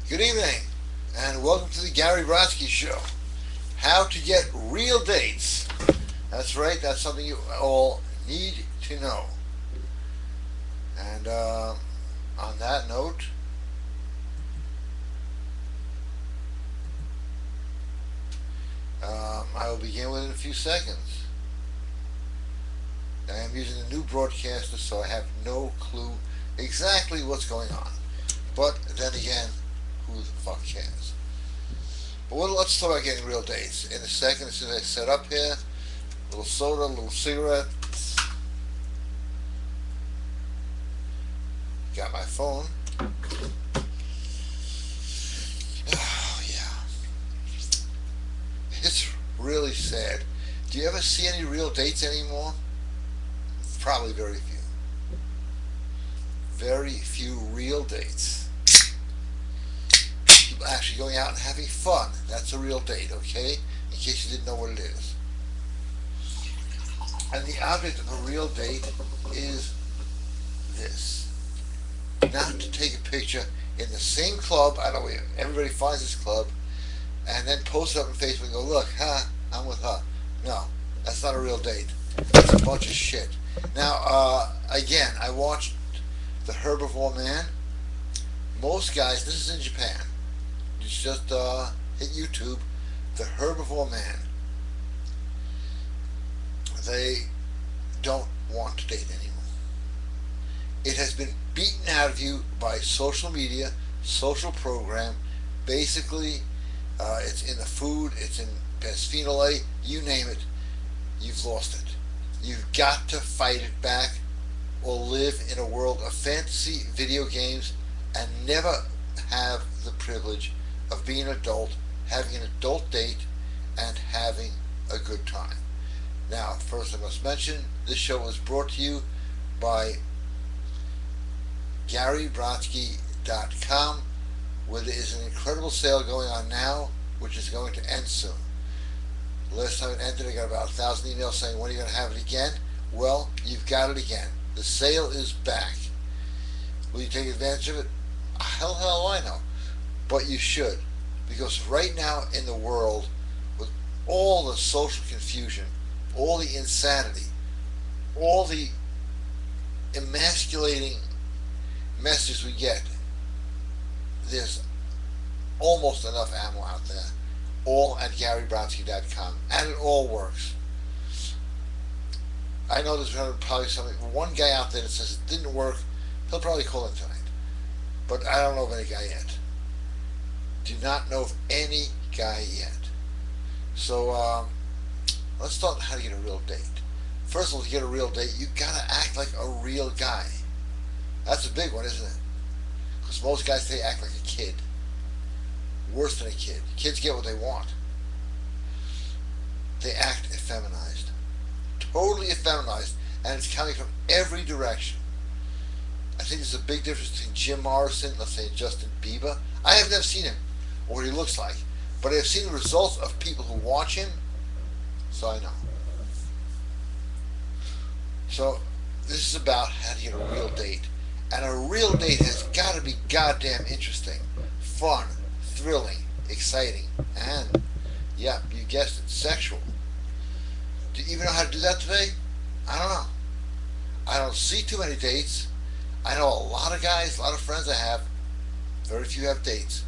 Good evening, and welcome to the Gary Brodsky Show. How to get real dates. That's right, that's something you all need to know. And on that note, I will begin within a few seconds. I am using a new broadcaster, so I have no clue exactly what's going on. But then again, who the fuck cares? But let's talk about getting real dates. In a second, as soon as I set up here, a little soda, a little cigarette. Got my phone. Oh, yeah. It's really sad. Do you ever see any real dates anymore? Probably very few. Very few real dates. People actually going out and having fun. That's a real date, okay? In case you didn't know what it is. And the object of a real date is this. Not to take a picture in the same club, I know everybody finds this club, and then post it up on Facebook and go, look, I'm with her. No, that's not a real date. That's a bunch of shit. Now, again, I watched the Herbivore Man. Most guys, this is in Japan, just hit YouTube, the Herbivore Man. They don't want to date anymore. It has been beaten out of you by social media, social program. Basically, it's in the food, it's in bisphenol A, you name it, you've lost it. You've got to fight it back or live in a world of fantasy video games and never have the privilege of being an adult, having an adult date, and having a good time. Now, first I must mention, this show was brought to you by GaryBrodsky.com, where there is an incredible sale going on now, which is going to end soon. Last time it ended, I got about 1,000 emails saying, when are you going to have it again? Well, you've got it again. The sale is back. Will you take advantage of it? Hell I know. But you should. Because right now in the world, with all the social confusion, all the insanity, all the emasculating messages we get, there's almost enough ammo out there. All at GaryBrodsky.com, and it all works. I know there's probably one guy out there that says it didn't work. He'll probably call in tonight, but I don't know of any guy yet. Do not know of any guy yet. So let's talk how to get a real date. First of all, to get a real date, you gotta act like a real guy. That's a big one, isn't it? Because most guys, they act like a kid. Worse than a kid. Kids get what they want. They act effeminized. Totally effeminized. And it's coming from every direction. I think there's a big difference between Jim Morrison, let's say Justin Bieber. I have never seen him or what he looks like. But I have seen the results of people who watch him, so I know. So this is about how to get a real date. And a real date has got to be goddamn interesting, fun, thrilling, exciting, and, yeah, you guessed it, sexual. Do you even know how to do that today? I don't know. I don't see too many dates. I know a lot of guys, a lot of friends I have. Very few have dates.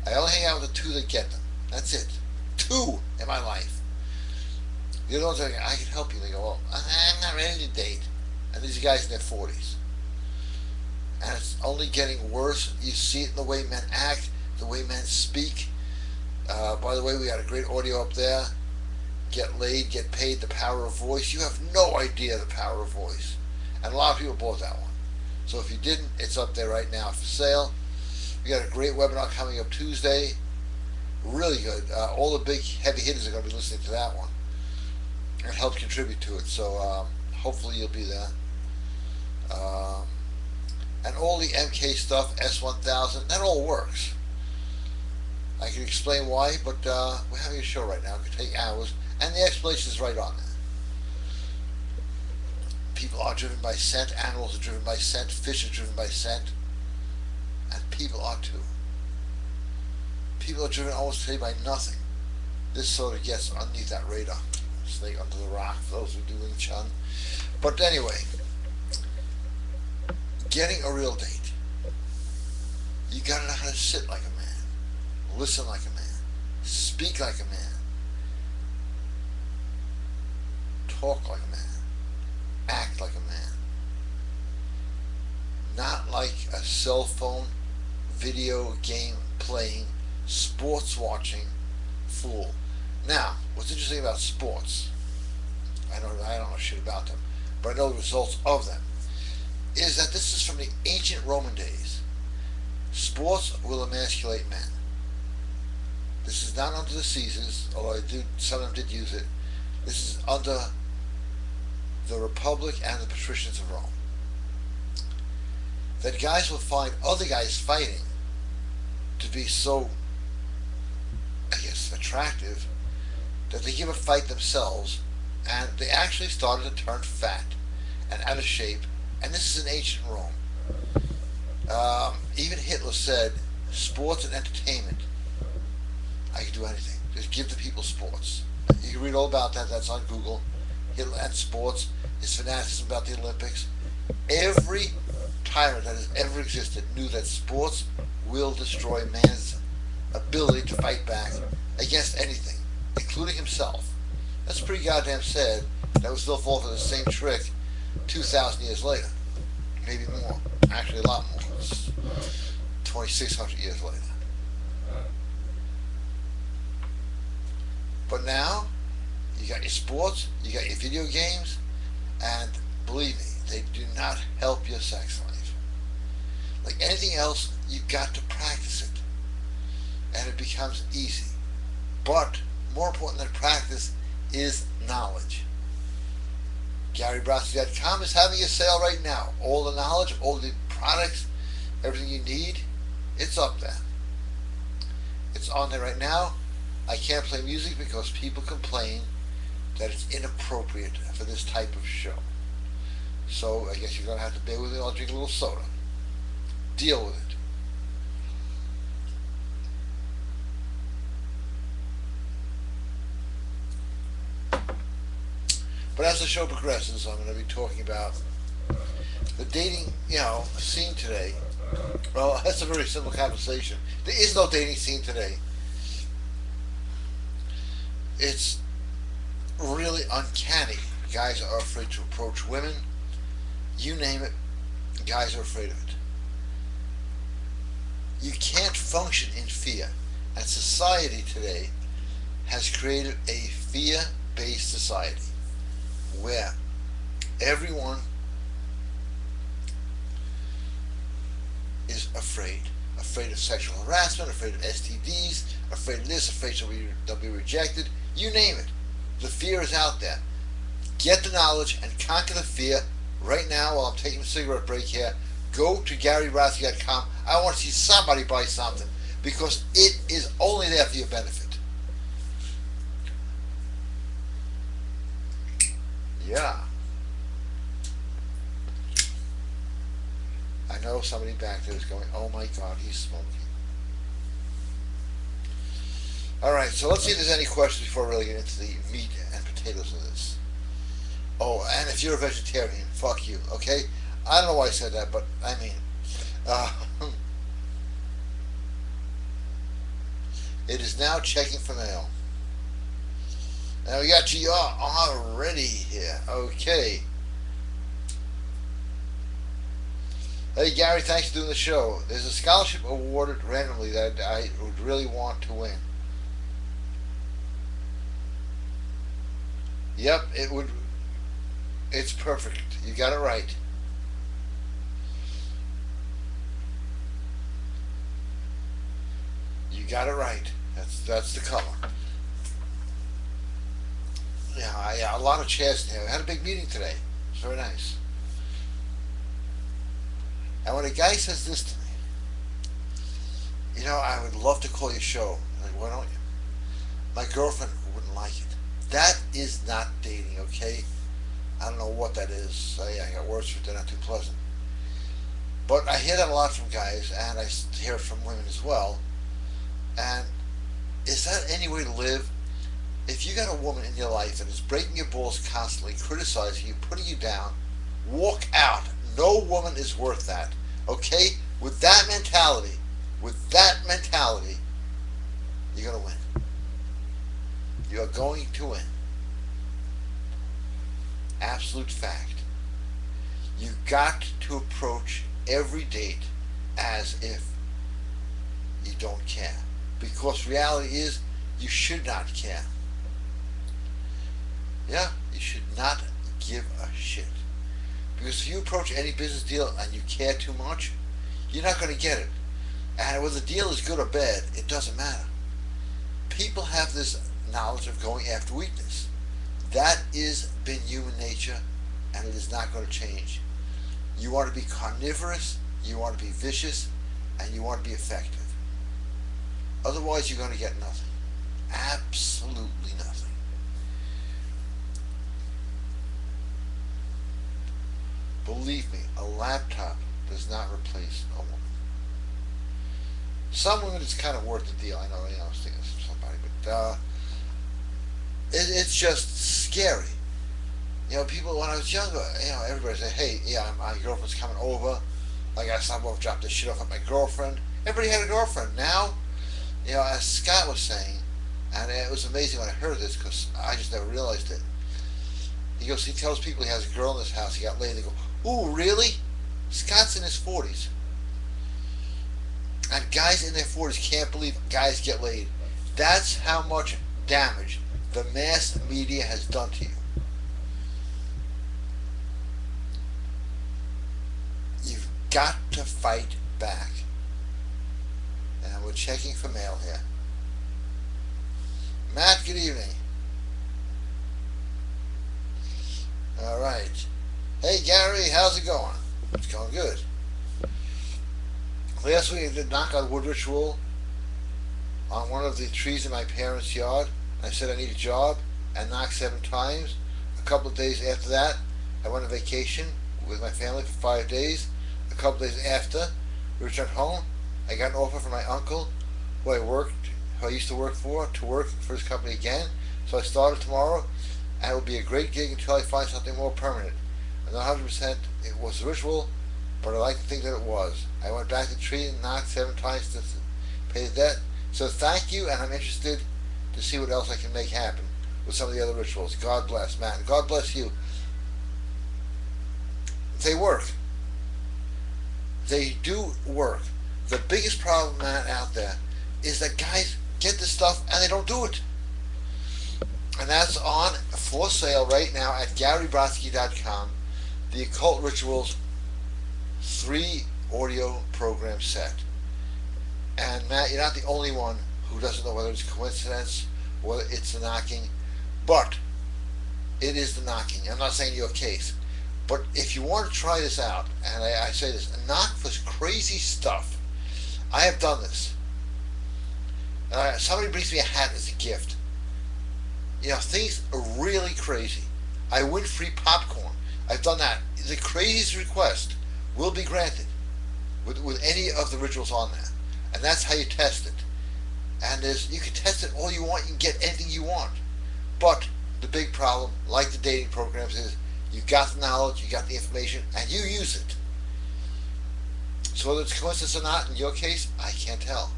I only hang out with the two that get them. That's it. Two in my life. The other ones are like, I can help you. They go, well, I'm not ready to date. And these are guys in their 40s. And it's only getting worse. You see it in the way men act, the way men speak. By the way, we got a great audio up there. Get laid, get paid, the power of voice. You have no idea the power of voice. And a lot of people bought that one. So if you didn't, it's up there right now for sale. We got a great webinar coming up Tuesday. Really good. All the big heavy hitters are going to be listening to that one and help contribute to it. So hopefully you'll be there. And all the MK stuff, S1000, that all works. I can explain why, but we're having a show right now. It could take hours, and the explanation is right on there. People are driven by scent, animals are driven by scent, fish are driven by scent, and people are too. People are driven almost today by nothing. This sort of gets underneath that radar. Snake under the rock, for those who do Wing Chun. But anyway, getting a real date. You gotta know how to sit like a man, listen like a man, speak like a man, talk like a man, act like a man. Not like a cell phone, video game playing, sports watching fool. Now, what's interesting about sports, I don't know shit about them, but I know the results of them, is that this is from the ancient Roman days. Sports will emasculate men. This is not under the Caesars, although some of them did use it. This is under the Republic and the patricians of Rome. That guys will find other guys fighting to be so, I guess, attractive that they give a fight themselves, and they actually started to turn fat and out of shape. And this is in ancient Rome. Even Hitler said, sports and entertainment, I can do anything. Just give the people sports. You can read all about that. That's on Google. Hitler and sports, his fanaticism about the Olympics. Every tyrant that has ever existed knew that sports will destroy man's ability to fight back against anything, including himself. That's pretty goddamn sad that we still fall for the same trick 2,000 years later. Maybe more. Actually, a lot more. It's 2,600 years later. But now, you got your sports, you got your video games, and believe me, they do not help your sex life. Like anything else, you got to practice it. And it becomes easy. But more important than practice is knowledge. GaryBrodsky.com is having a sale right now. All the knowledge, all the products, everything you need, it's up there. It's on there right now. I can't play music because people complain that it's inappropriate for this type of show. So I guess you're going to have to bear with me. I'll drink a little soda. Deal with it. But as the show progresses, I'm going to be talking about the dating, scene today. Well, that's a very simple conversation. There is no dating scene today. It's really uncanny. Guys are afraid to approach women. You name it, guys are afraid of it. You can't function in fear. And society today has created a fear-based society where everyone is afraid of sexual harassment, afraid of STDs, afraid of this, afraid they'll be rejected. You name it. The fear is out there. Get the knowledge and conquer the fear right now while I'm taking a cigarette break here. Go to GaryBrodsky.com. I want to see somebody buy something because it is only there for your benefit. Yeah. I know somebody back there is going, oh my God, he's smoking. Alright, so let's see if there's any questions before we really get into the meat and potatoes of this. Oh, and if you're a vegetarian, fuck you, okay? I don't know why I said that, but I mean, it is now checking for mail. Now we got GR already here. Okay. Hey Gary, thanks for doing the show. There's a scholarship awarded randomly that I would really want to win. Yep, it would. It's perfect. You got it right. You got it right. That's the color. Yeah, a lot of chairs there. I had a big meeting today. It's very nice. And when a guy says this to me, I would love to call your show. I'm like, why don't you? My girlfriend wouldn't like it. That is not dating, okay? I don't know what that is. I got words for it. They're not too pleasant. But I hear that a lot from guys, and I hear it from women as well. And is that any way to live? If you got a woman in your life that is breaking your balls constantly, criticizing you, putting you down, walk out. No woman is worth that. Okay? With that mentality, you're going to win. You are going to win. Absolute fact. You got to approach every date as if you don't care. Because reality is, you should not care. Yeah, you should not give a shit. Because if you approach any business deal and you care too much, you're not going to get it. And whether the deal is good or bad, it doesn't matter. People have this knowledge of going after weakness. That is been human nature, and it is not going to change. You want to be carnivorous, you want to be vicious, and you want to be effective. Otherwise, you're going to get nothing. Absolutely nothing. Believe me, a laptop does not replace a woman. Some women, it's kind of worth the deal. I know, I was thinking of somebody, but it's just scary. You know, people, when I was younger, everybody said, hey, yeah, my girlfriend's coming over. I got to stop off, drop this shit off at my girlfriend. Everybody had a girlfriend. Now, as Scott was saying, and it was amazing when I heard this because I just never realized it. He tells people he has a girl in his house, he got laid, they go, ooh, really? Scott's in his 40s. And guys in their 40s can't believe guys get laid. That's how much damage the mass media has done to you. You've got to fight back. And we're checking for mail here. Matt, good evening. Alright. Hey Gary, how's it going? It's going good. Last week I did knock on wood ritual on one of the trees in my parents' yard. I said I need a job and knocked 7 times. A couple of days after that, I went on vacation with my family for 5 days. A couple of days after, we returned home. I got an offer from my uncle, who I used to work for, to work for his company again. So I started tomorrow, and it will be a great gig until I find something more permanent. I'm not 100% it was a ritual, but I like to think that it was. I went back to the tree and knocked 7 times to pay the debt. So thank you, and I'm interested to see what else I can make happen with some of the other rituals. God bless, Matt. And God bless you. They work. They do work. The biggest problem, Matt, out there is that guys get this stuff and they don't do it. And that's on for sale right now at GaryBrodsky.com. The Occult Rituals 3 audio program set. And Matt, you're not the only one who doesn't know whether it's coincidence, whether it's the knocking, but it is the knocking. I'm not saying your case, but if you want to try this out, and I say this, knock for crazy stuff. I have done this. Somebody brings me a hat as a gift. Things are really crazy. I win free popcorn. I've done that. The craziest request will be granted with any of the rituals on there. And that's how you test it. And you can test it all you want. You can get anything you want. But the big problem, like the dating programs, is you got the knowledge, you got the information, and you use it. So whether it's coincidence or not, in your case, I can't tell.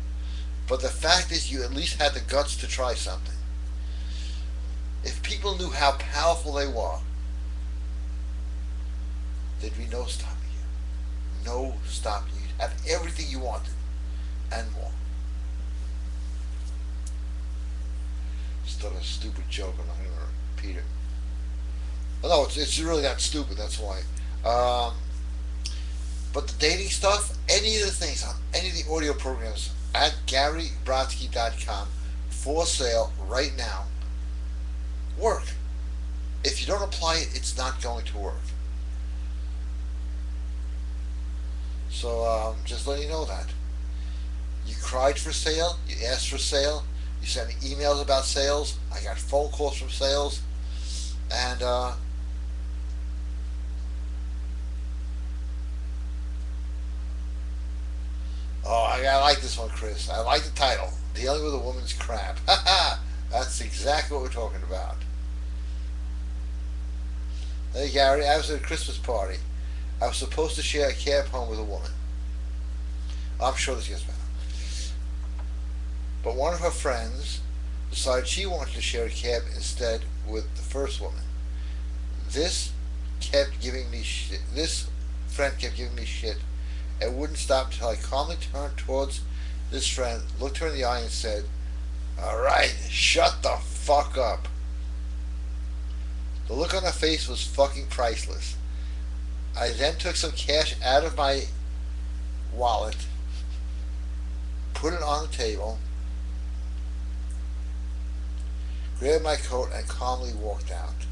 But the fact is you at least had the guts to try something. If people knew how powerful they were, there'd be no stopping you. No stopping you. You'd have everything you wanted and more. Still a stupid joke. I'm not going to repeat it. Well, no, it's really not stupid. That's why. But the dating stuff, any of the things on any of the audio programs at GaryBrodsky.com for sale right now work. If you don't apply it, it's not going to work. So just letting you know that. You cried for sale, you asked for sale, you sent me emails about sales, I got phone calls from sales, and Oh, I like this one, Chris. I like the title. Dealing with a woman's crap. Haha! That's exactly what we're talking about. Hey, Gary, I was at a Christmas party. I was supposed to share a cab home with a woman. I'm sure this gets better. But one of her friends decided she wanted to share a cab instead with the first woman. This kept giving me shit. This friend kept giving me shit and wouldn't stop until I calmly turned towards this friend, looked her in the eye, and said, "Alright, shut the fuck up." The look on her face was fucking priceless. I then took some cash out of my wallet, put it on the table, grabbed my coat, and calmly walked out.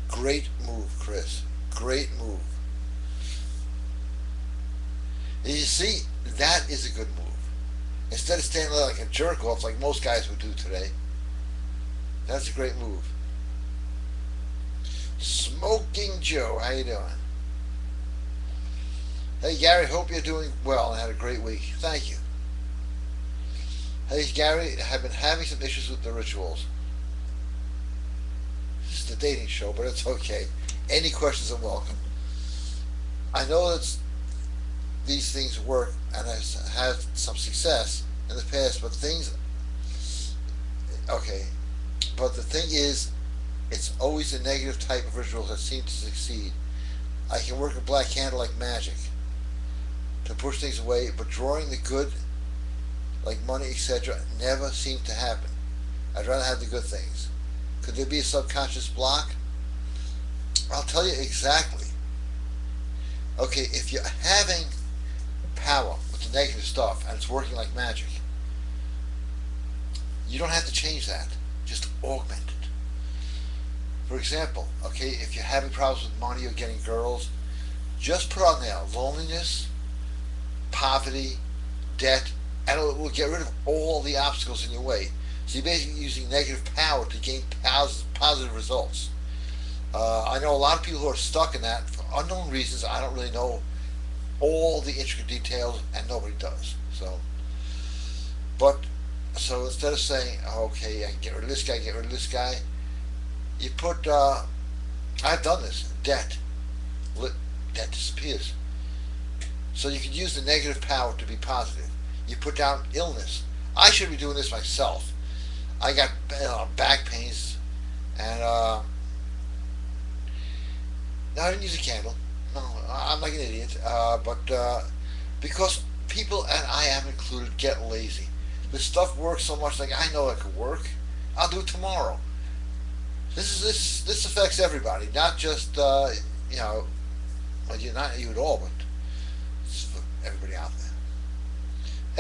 Great move, Chris. Great move. And you see, that is a good move. Instead of standing there like a jerk off like most guys would do today, that's a great move. Smoking Joe, how you doing? Hey Gary, hope you're doing well and had a great week. Thank you. Hey Gary, I've been having some issues with the rituals. This is the dating show, but it's okay. Any questions are welcome. I know that these things work and I've had some success in the past, but but the thing is, it's always a negative type of rituals that seem to succeed. I can work a black candle like magic to push things away, but drawing the good, like money, etc., never seems to happen. I'd rather have the good things. Could there be a subconscious block? I'll tell you exactly. Okay, if you're having power with the negative stuff and it's working like magic, you don't have to change that. Just augment it. For example, okay, if you're having problems with money or getting girls, just put on there loneliness, poverty, debt, and it will get rid of all the obstacles in your way. So you're basically using negative power to gain positive results. I know a lot of people who are stuck in that for unknown reasons. I don't really know all the intricate details, and nobody does. So instead of saying, okay, I can get rid of this guy, get rid of this guy, you put, I've done this, debt. Debt disappears. So you can use the negative power to be positive. You put down illness. I should be doing this myself. I got back pains, and no, I didn't use a candle. No, I'm like an idiot. Because people, and I am included, get lazy. This stuff works so much. Like, I know it could work. I'll do it tomorrow. This affects everybody, not just well, not you at all, but it's for everybody out there.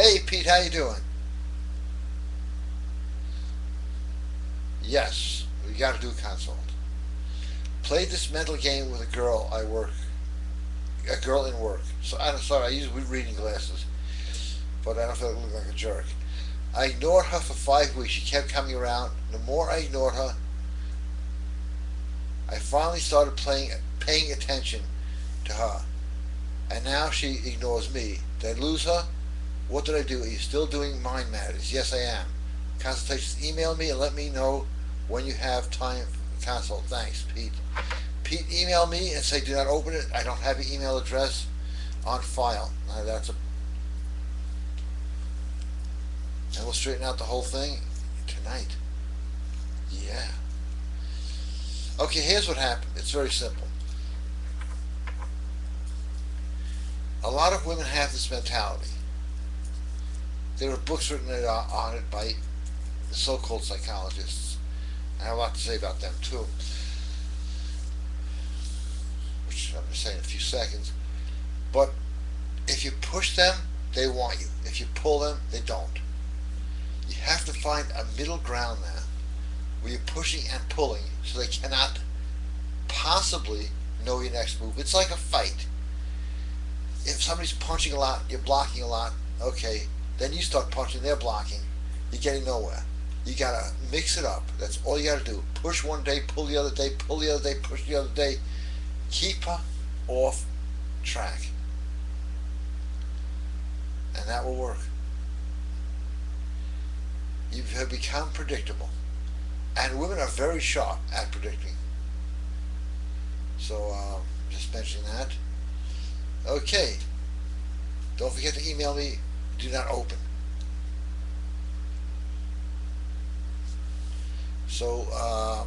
Hey Pete, how you doing? Yes, we got to do a consult. Played this mental game with a girl in work. So I'm sorry, I use reading glasses, but I don't feel like I look like a jerk. I ignored her for 5 weeks. She kept coming around. The more I ignored her, I finally started paying attention to her. And now she ignores me. Did I lose her? What did I do? Are you still doing Mind Matters? Yes, I am. Consultations, email me and let me know when you have time for consult. Thanks, Pete. Pete, email me and say do not open it. I don't have your email address on file. Now and we'll straighten out the whole thing tonight. Yeah. Okay, here's what happened. It's very simple. A lot of women have this mentality. There are books written on it by the so-called psychologists. I have a lot to say about them too, which I'm going to say in a few seconds. But if you push them, they want you. If you pull them, they don't. You have to find a middle ground there where you're pushing and pulling so they cannot possibly know your next move. It's like a fight. If somebody's punching a lot, you're blocking a lot, okay, then you start punching, they're blocking, you're getting nowhere. You gotta mix it up. That's all you gotta do. Push one day, pull the other day, pull the other day, push the other day. Keep her off track. and that will work. You have become predictable, and women are very sharp at predicting. So, just mentioning that. Okay, don't forget to email me. Do not open. So, I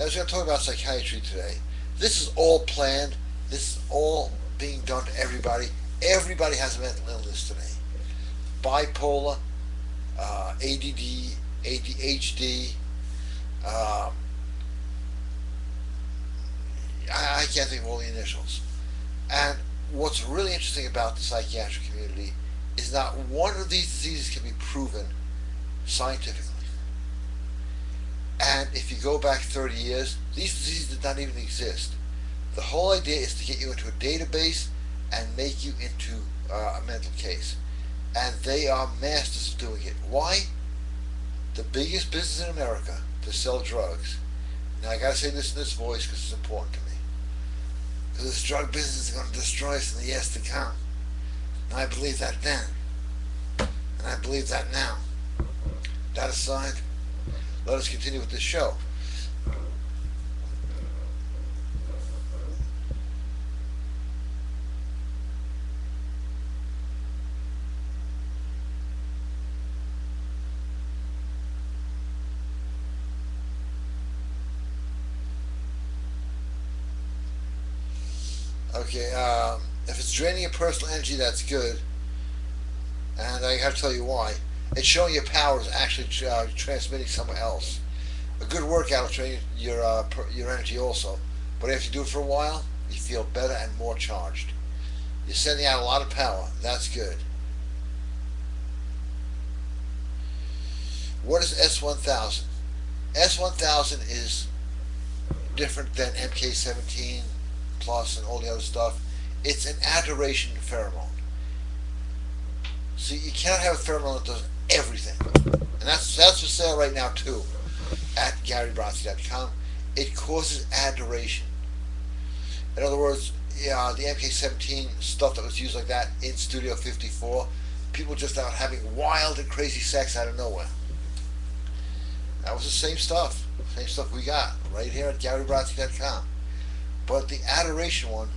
was going to talk about psychiatry today. This is all planned. This is all being done to everybody. Everybody has a mental illness today. Bipolar, ADD, ADHD. I can't think of all the initials. And what's really interesting about the psychiatric community is not one of these diseases can be proven scientifically. And if you go back 30 years, these diseases did not even exist. The whole idea is to get you into a database and make you into a mental case. And they are masters of doing it. Why? The biggest business in America to sell drugs. Now I gotta say this in this voice because it's important to me. Because this drug business is going to destroy us in the years to come. And I believe that then. And I believe that now. That aside, let us continue with this show. Okay, if it's draining your personal energy, that's good. And I have to tell you why. It's showing your power is actually transmitting somewhere else. A good workout will train your energy also. But after you do it for a while, you feel better and more charged. You're sending out a lot of power. That's good. What is S1000? S1000 is different than MK17 plus and all the other stuff. It's an adoration pheromone. See, you cannot have a pheromone that does everything. And that's for sale right now too at GaryBrodsky.com. It causes adoration. In other words, yeah, the MK17 stuff that was used like that in Studio 54, people just out having wild and crazy sex out of nowhere. That was the same stuff we got right here at GaryBrodsky.com. But the adoration one,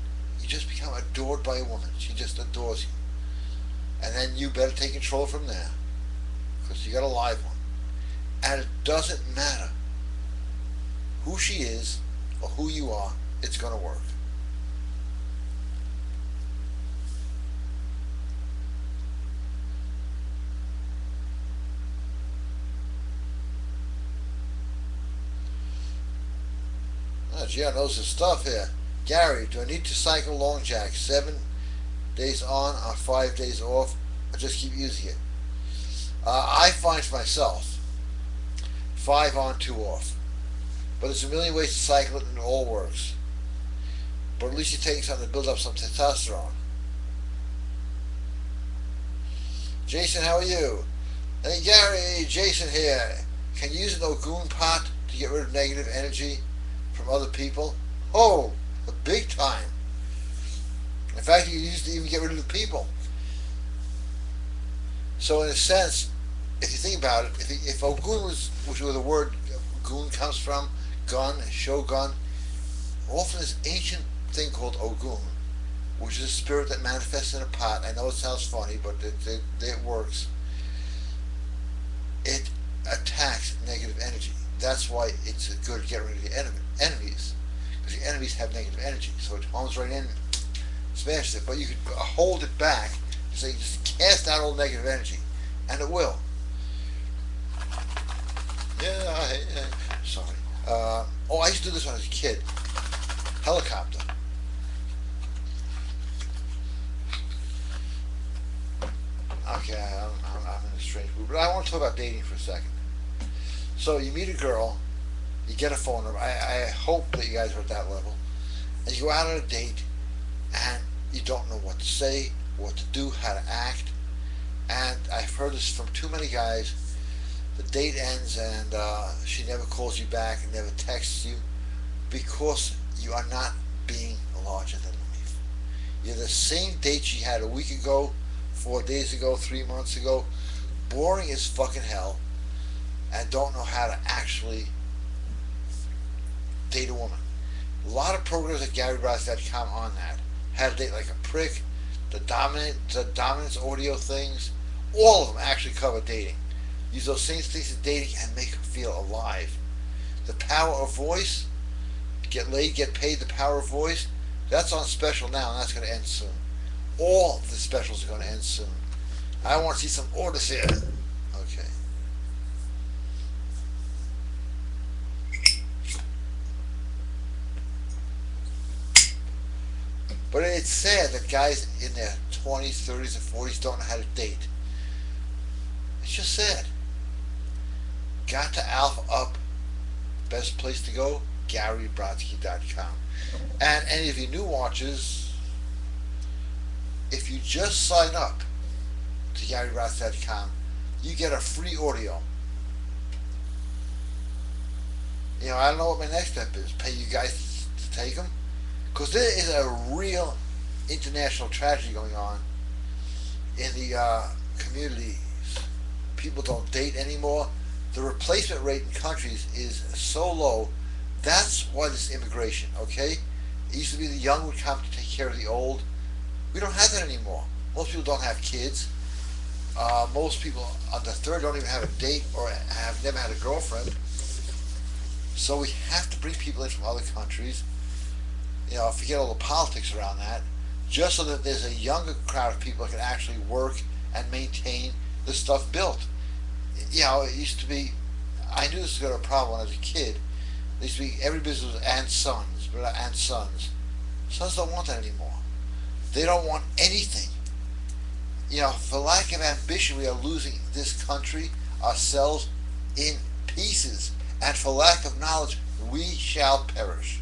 you just become adored by a woman. She just adores you. And then you better take control from there. Because you got a live one. And it doesn't matter who she is or who you are, it's going to work. Oh, gee, I knows his stuff here. Gary, do I need to cycle long jack 7 days on or 5 days off, or just keep using it? I find for myself 5 on, 2 off. But there's a million ways to cycle it and it all works. But at least you're taking something to build up some testosterone. Jason, how are you? Hey Gary, Jason here. Can you use an Ogun pot to get rid of negative energy from other people? Oh, a big time. In fact, you can use it to even get rid of the people. So in a sense, if you think about it, if Ogun was, which is where the word Gun comes from, gun, shogun, often this ancient thing called Ogun, which is a spirit that manifests in a pot. I know it sounds funny, but it works. It attacks negative energy. That's why it's good to get rid of your enemies. Because your enemies have negative energy. So it homes right in, smashes it. But you could hold it back, so you just cast out all negative energy. And it will. Yeah, sorry. Oh, I used to do this when I was a kid. Helicopter. Okay, I'm in a strange mood, but I want to talk about dating for a second. So you meet a girl, you get a phone number. I hope that you guys are at that level. And you go out on a date, and you don't know what to say, what to do, how to act. And I've heard this from too many guys. The date ends, and she never calls you back and never texts you because you are not being larger than life. You're the same date she had a week ago, 4 days ago, 3 months ago. Boring as fucking hell, and don't know how to actually date a woman. A lot of programs at GaryBrodsky.com on that. How to date like a prick, the dominance audio things, all of them actually cover dating. Use those same things in dating and make them feel alive. The power of voice, get laid, get paid, the power of voice, that's on special now and that's going to end soon. All the specials are going to end soon. I want to see some orders here. Okay. But it's sad that guys in their 20s, 30s, and 40s don't know how to date. It's just sad. Got to Alpha Up. Best place to go, GaryBrodsky.com. And any of you new watchers, if you just sign up to GaryBrodsky.com, you get a free audio. You know, I don't know what my next step is. Pay you guys to take them? Because there is a real international tragedy going on in the communities. People don't date anymore. The replacement rate in countries is so low. That's why this immigration, okay? It used to be the young would come to take care of the old. We don't have that anymore. Most people don't have kids. Most people under 30 don't even have a date or have never had a girlfriend. So we have to bring people in from other countries. You know, forget all the politics around that, just so that there's a younger crowd of people that can actually work and maintain the stuff built. You know, it used to be, I knew this was going to be a problem when I was a kid. It used to be every business was and sons, but and sons. Sons don't want that anymore. They don't want anything. You know, for lack of ambition, we are losing this country, ourselves, in pieces. And for lack of knowledge, we shall perish.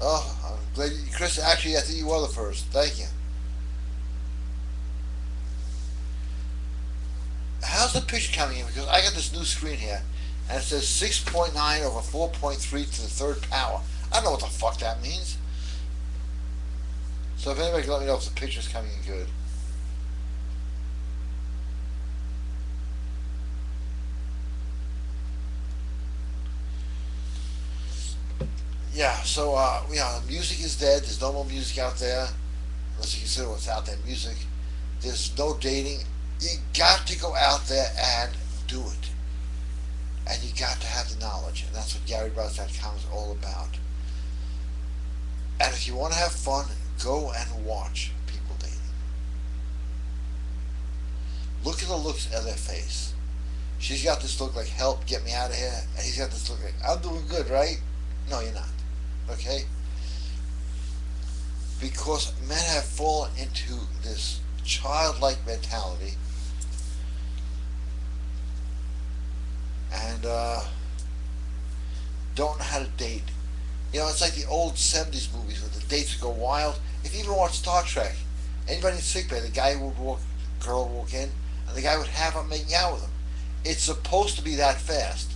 Oh, I'm glad you, Chris, actually, I think you were the first. Thank you. How's the picture coming in? Because I got this new screen here, and it says 6.9 over 4.3 to the third power. I don't know what the fuck that means. So if anybody can let me know if the picture's coming in good. Yeah, so, you know, music is dead. There's no more music out there, unless you consider what's out there, music. There's no dating. You got to go out there and do it. And you got to have the knowledge, and that's what GaryBrodsky.com is all about. And if you want to have fun, go and watch people dating. Look at the looks of their face. She's got this look like, help, get me out of here. And he's got this look like, I'm doing good, right? No, you're not. Okay? Because men have fallen into this childlike mentality and don't know how to date. You know, it's like the old 70s movies where the dates would go wild. If you even watch Star Trek, anybody in sickbay, the guy would walk, girl would walk in, and the guy would have him making out with him. It's supposed to be that fast.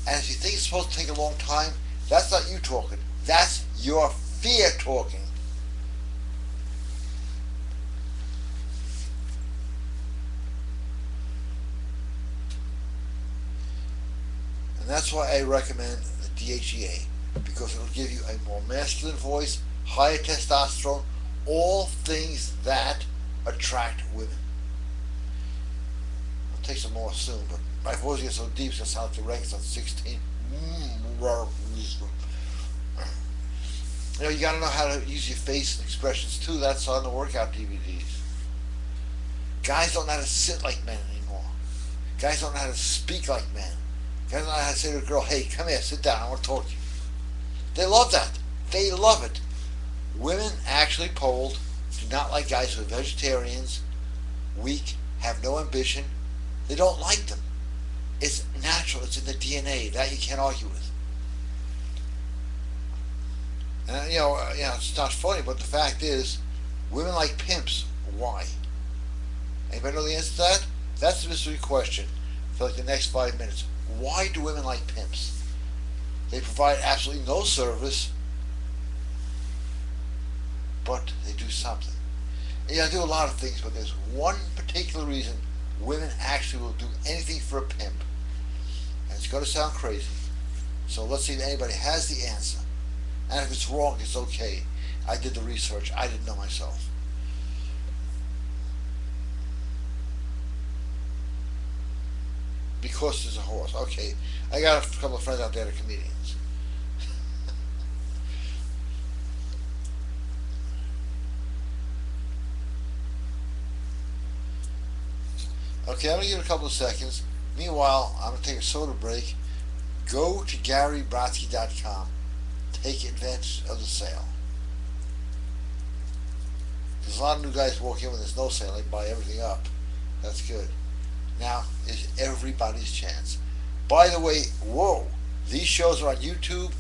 And if you think it's supposed to take a long time, that's not you talking. That's your fear talking. And that's why I recommend the DHEA, because it'll give you a more masculine voice, higher testosterone, all things that attract women. I'll take some more soon, but my voice gets so deep, so it sounds like the records on 16. You know, you gotta know how to use your face and expressions too. That's on the workout DVDs. Guys don't know how to sit like men anymore. Guys don't know how to speak like men. Guys don't know how to say to a girl, hey, come here, sit down, I want to talk to you. They love that. They love it. Women, actually polled, do not like guys who are vegetarians, weak, have no ambition. They don't like them. It's natural. It's in the DNA. That you can't argue with. And you know, it's not funny, but the fact is, women like pimps. Why? Anybody know the answer to that? That's the mystery question. for like the next 5 minutes. Why do women like pimps? They provide absolutely no service, but they do something. And yeah, they do a lot of things, but there's one particular reason women actually will do anything for a pimp. And it's going to sound crazy. So let's see if anybody has the answer. And if it's wrong, it's okay. I did the research. I didn't know myself. Because there's a horse. Okay. I got a couple of friends out there that are comedians. Okay, I'm going to give it a couple of seconds. Meanwhile, I'm going to take a soda break. Go to GaryBrodsky.com. Take advantage of the sale. There's a lot of new guys walk in when there's no sale. They buy everything up. That's good. Now is everybody's chance. By the way, whoa, these shows are on YouTube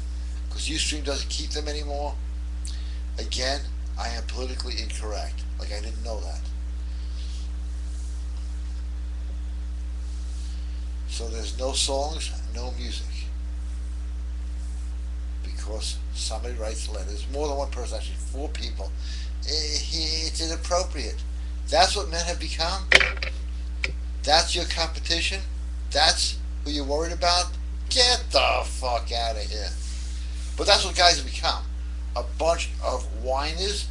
because Ustream doesn't keep them anymore. Again, I am politically incorrect. Like I didn't know that. So there's no songs, no music. Because somebody writes letters, more than one person, actually 4 people. It's inappropriate. That's what men have become? That's your competition? That's who you're worried about? Get the fuck out of here. But that's what guys have become. A bunch of whiners,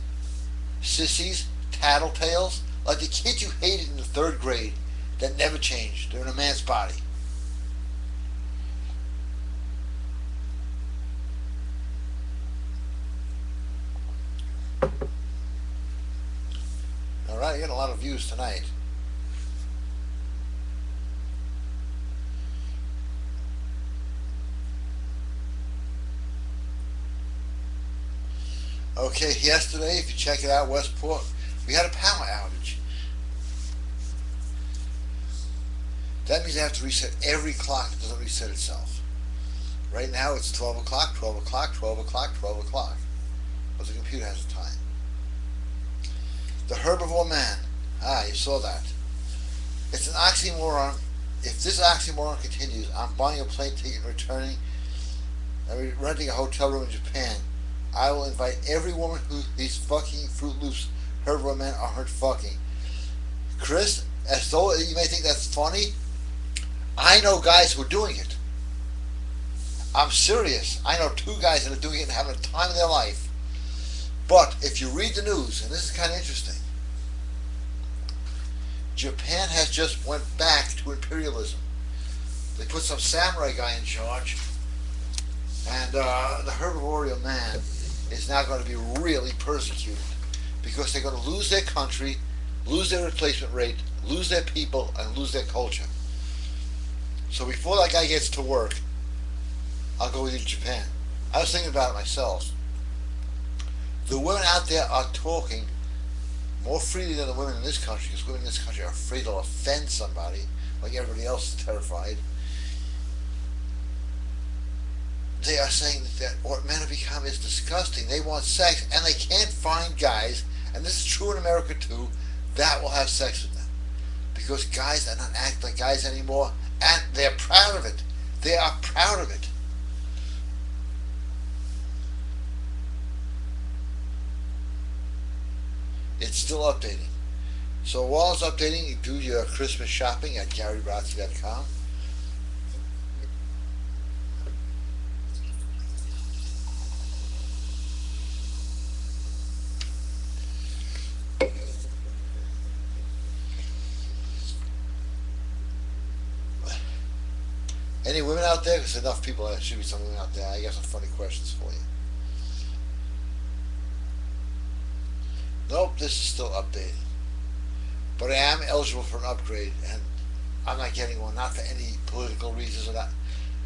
sissies, tattletales, like the kid you hated in the 3rd grade that never changed. They're in a man's body. Alright, you got a lot of views tonight. Okay, yesterday, if you check it out, Westport, we had a power outage. That means they have to reset every clock that doesn't reset itself. Right now it's 12 o'clock, 12 o'clock, 12 o'clock, 12 o'clock. But the computer has a time. The Herbivore Man. You saw that. It's an oxymoron. If this oxymoron continues, I'm buying a plane ticket and returning and renting a hotel room in Japan. I will invite every woman who these fucking Fruit Loops Herbivore Men aren't fucking. Chris, as though you may think that's funny, I know guys who are doing it. I'm serious. I know 2 guys that are doing it and having a time of their life. But if you read the news, and this is kind of interesting, Japan has just went back to imperialism. They put some samurai guy in charge, and the Herbivore Man is now going to be really persecuted because they're going to lose their country, lose their replacement rate, lose their people, and lose their culture. So before that guy gets to work, I'll go with you to Japan. I was thinking about it myself. The women out there are talking more freely than the women in this country because women in this country are afraid they'll offend somebody, like everybody else is terrified. They are saying that what men have become is disgusting. They want sex and they can't find guys, and this is true in America too, that will have sex with them. Because guys are not acting like guys anymore, and they're proud of it. They are proud of it. It's still updating. So while it's updating, you do your Christmas shopping at GaryBrodsky.com. Any women out there? Because enough people, there should be some women out there. I got some funny questions for you. Nope, this is still updating. But I am eligible for an upgrade, and I'm not getting one, not for any political reasons or not.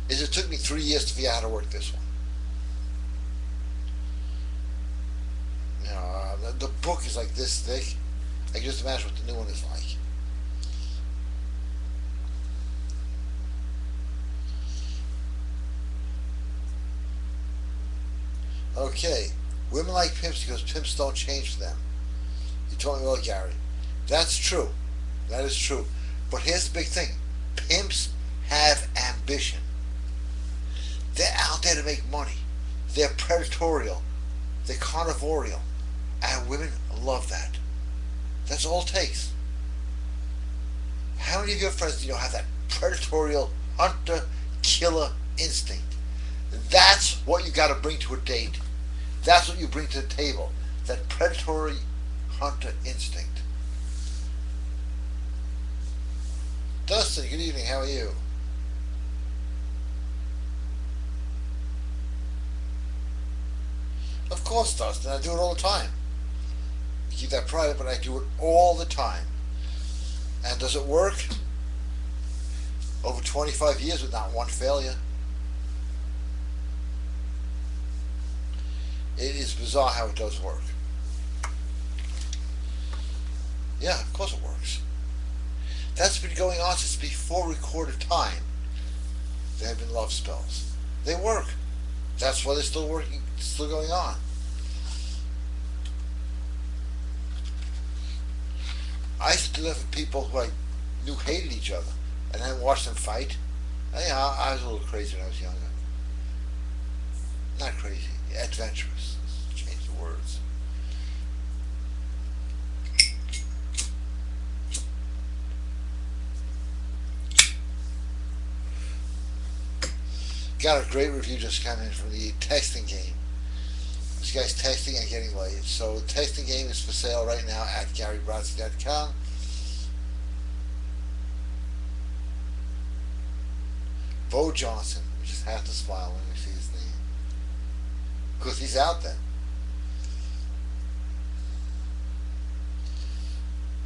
It took me 3 years to figure out how to work this one. You know, the book is like this thick. I can just imagine what the new one is like. Okay, women like pimps because pimps don't change for them. You told me, well, Gary, that's true. That is true. But here's the big thing. Pimps have ambition. They're out there to make money. They're predatorial. They're carnivorial. And women love that. That's all it takes. How many of your friends do you know have that predatorial hunter-killer instinct? That's what you got to bring to a date. That's what you bring to the table. That predatory hunter instinct. Dustin, good evening. How are you? Of course, Dustin. I do it all the time. I keep that private, but I do it all the time. And does it work? Over 25 years with not one failure. It is bizarre how it does work. Yeah, of course it works. That's been going on since before recorded time. There have been love spells. They work. That's why they're still working, still going on. I used to do that with people who I knew hated each other, and then watch them fight. I was a little crazy when I was younger. Not crazy, adventurous. Let's change the words. Got a great review just coming in from the texting game. This guy's texting and getting laid. So the texting game is for sale right now at GaryBrodsky.com. Bo Johnson, we just have to smile when we see his name. Because he's out there.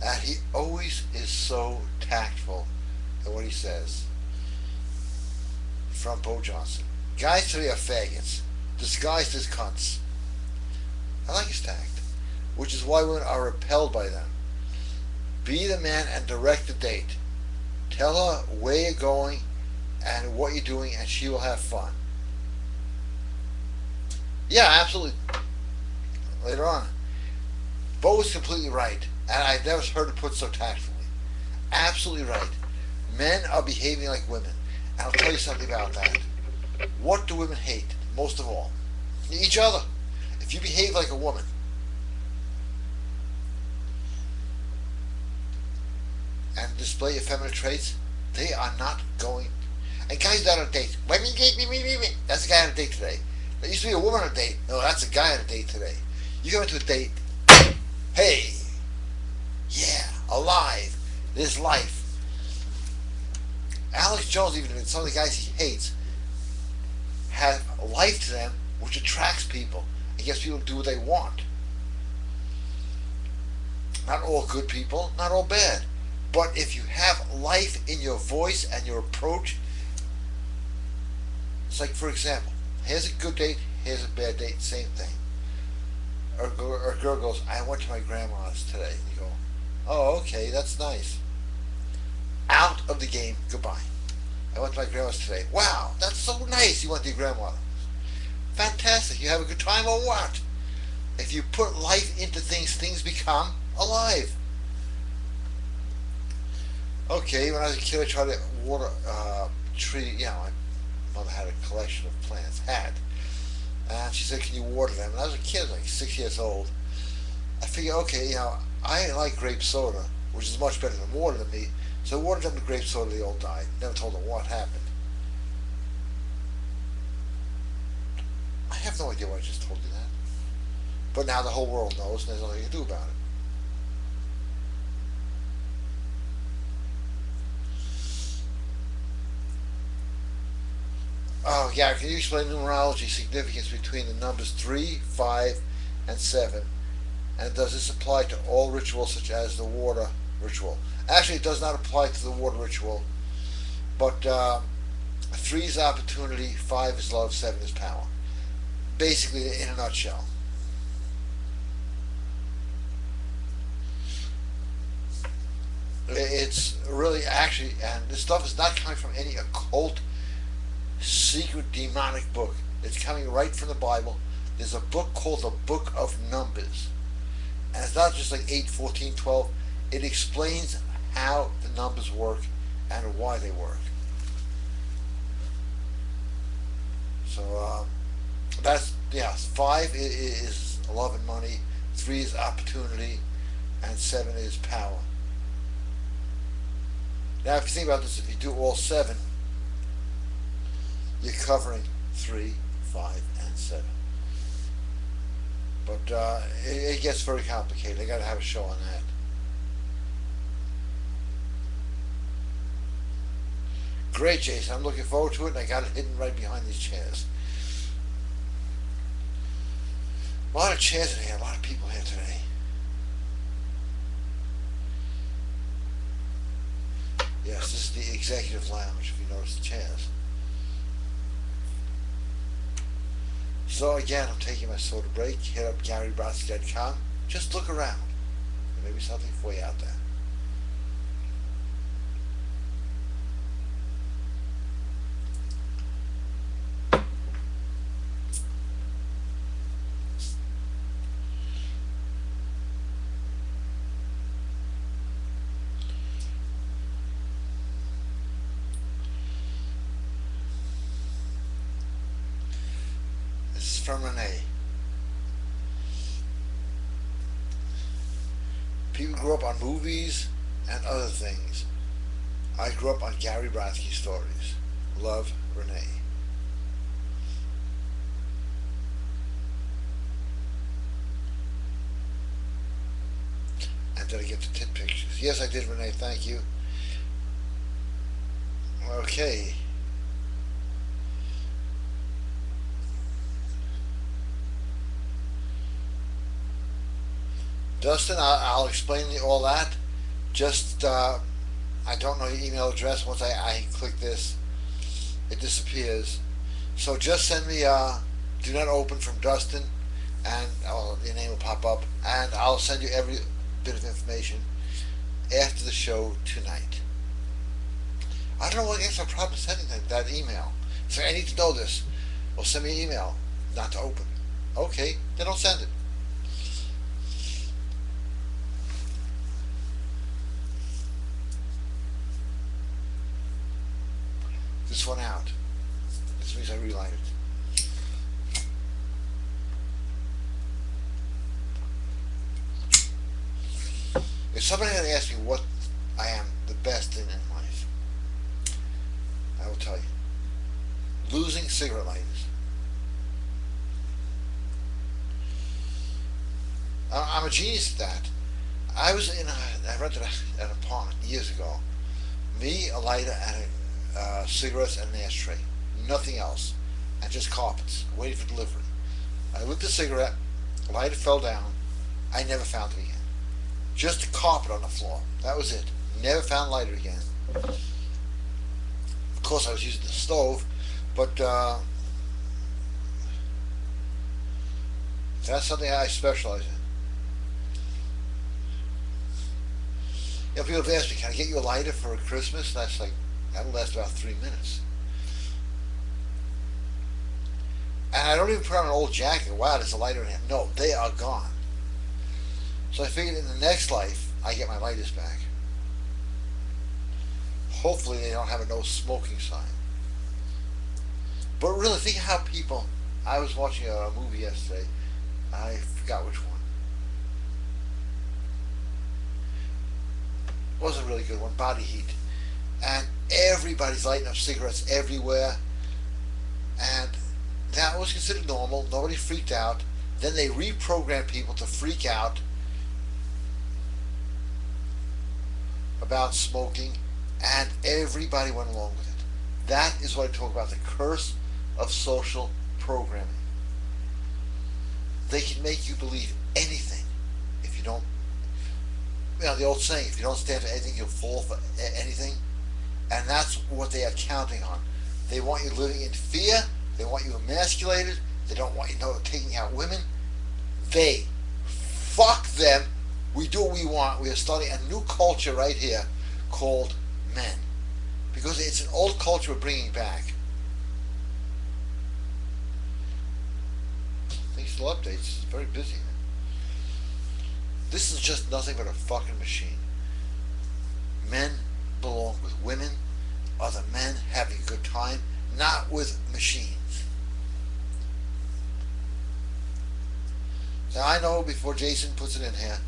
And he always is so tactful in what he says. From Bo Johnson. Guys today are faggots, disguised as cunts. I like his tact, which is why women are repelled by them. Be the man and direct the date. Tell her where you're going and what you're doing, and she will have fun. Yeah, absolutely. Later on. Bo is completely right, and I've never heard it put so tactfully. Absolutely right. Men are behaving like women. And I'll tell you something about that. What do women hate most of all? Each other. If you behave like a woman, and display your feminine traits, they are not going. And guys that are on a date, that's a guy on a date today. There used to be a woman on a date. No, that's a guy on a date today. You go into a date, hey, yeah, alive, there's life. Alex Jones, even some of the guys he hates, have life to them, which attracts people and gets people to do what they want. Not all good people, not all bad. But if you have life in your voice and your approach, it's like, for example, here's a good date, here's a bad date, same thing. Or a girl goes, I went to my grandma's today. And you go, oh, okay, that's nice. Out of the game, goodbye. I went to my grandma's today. Wow, that's so nice you went to your grandmother. Fantastic, you have a good time or what? If you put life into things, things become alive. Okay, when I was a kid I tried to water tree, my mother had a collection of plants, and she said, can you water them? And I was a kid, like 6 years old. I figured, okay, I like grape soda, which is much better than water to me. So I watered them with grape soda, they all died. Never told them what happened. I have no idea why I just told you that. But now the whole world knows, and there's nothing you can do about it. Oh, yeah, can you explain numerology significance between the numbers 3, 5, and 7? And does this apply to all rituals such as the water ritual? Actually, it does not apply to the water ritual, but 3 is opportunity, 5 is love, 7 is power. Basically, in a nutshell. It's really actually, and this stuff is not coming from any occult, secret, demonic book. It's coming right from the Bible. There's a book called the Book of Numbers. And it's not just like 8, 14, 12. It explains how the numbers work and why they work. So that's, yeah, 5 is love and money, 3 is opportunity, and 7 is power. Now, if you think about this, if you do all 7, you're covering 3, 5, and 7. But it gets very complicated. I got to have a show on that. Great, Jason. I'm looking forward to it, and I got it hidden right behind these chairs. A lot of chairs in here, a lot of people here today. Yes, this is the executive lounge, if you notice the chairs. So again, I'm taking my soda break. Hit up GaryBrodsky.com. Just look around. There may be something for you out there. From Renee. People grew up on movies and other things. I grew up on Gary Brodsky stories. Love, Renee. And did I get the tit pictures? Yes, I did, Renee. Thank you. Okay. Dustin, I'll explain all that. Just, I don't know your email address. Once I click this, it disappears. So just send me do not open from Dustin, and your name will pop up, and I'll send you every bit of information after the show tonight. I don't know what gets my problem sending that email. So I need to know this. Well, send me an email, not to open. Okay, then don't send it. This one out. This means I relight it. If somebody had asked me what I am the best in life, I will tell you. Losing cigarette lighters. I'm a genius at that. I rented an apartment years ago. Me, a lighter, and cigarettes and an ashtray. Nothing else. And just carpets, waiting for delivery. I lit the cigarette, the lighter fell down, I never found it again. Just a carpet on the floor. That was it. Never found lighter again. Of course I was using the stove, but that's something I specialize in. You know, people have asked me, can I get you a lighter for Christmas? And that's like, that'll last about 3 minutes. And I don't even put on an old jacket. Wow, there's a lighter in here. No, they are gone. So I figured in the next life, I get my lighters back. Hopefully they don't have a no smoking sign. But really, think of how people... I was watching a movie yesterday. I forgot which one. It wasn't a really good one. Body Heat. And everybody's lighting up cigarettes everywhere. And that was considered normal. Nobody freaked out. Then they reprogrammed people to freak out about smoking, and everybody went along with it. That is what I talk about, the curse of social programming. They can make you believe anything if you don't, you know, the old saying, if you don't stand for anything, you'll fall for anything. And that's what they are counting on. They want you living in fear. They want you emasculated. They don't want you taking out women. They, fuck them. We do what we want. We are starting a new culture right here called men. Because it's an old culture we're bringing back. Things still updates. It's very busy. This is just nothing but a fucking machine. Men belong with women are the men having a good time, not with machines. Now I know before Jason puts it in here,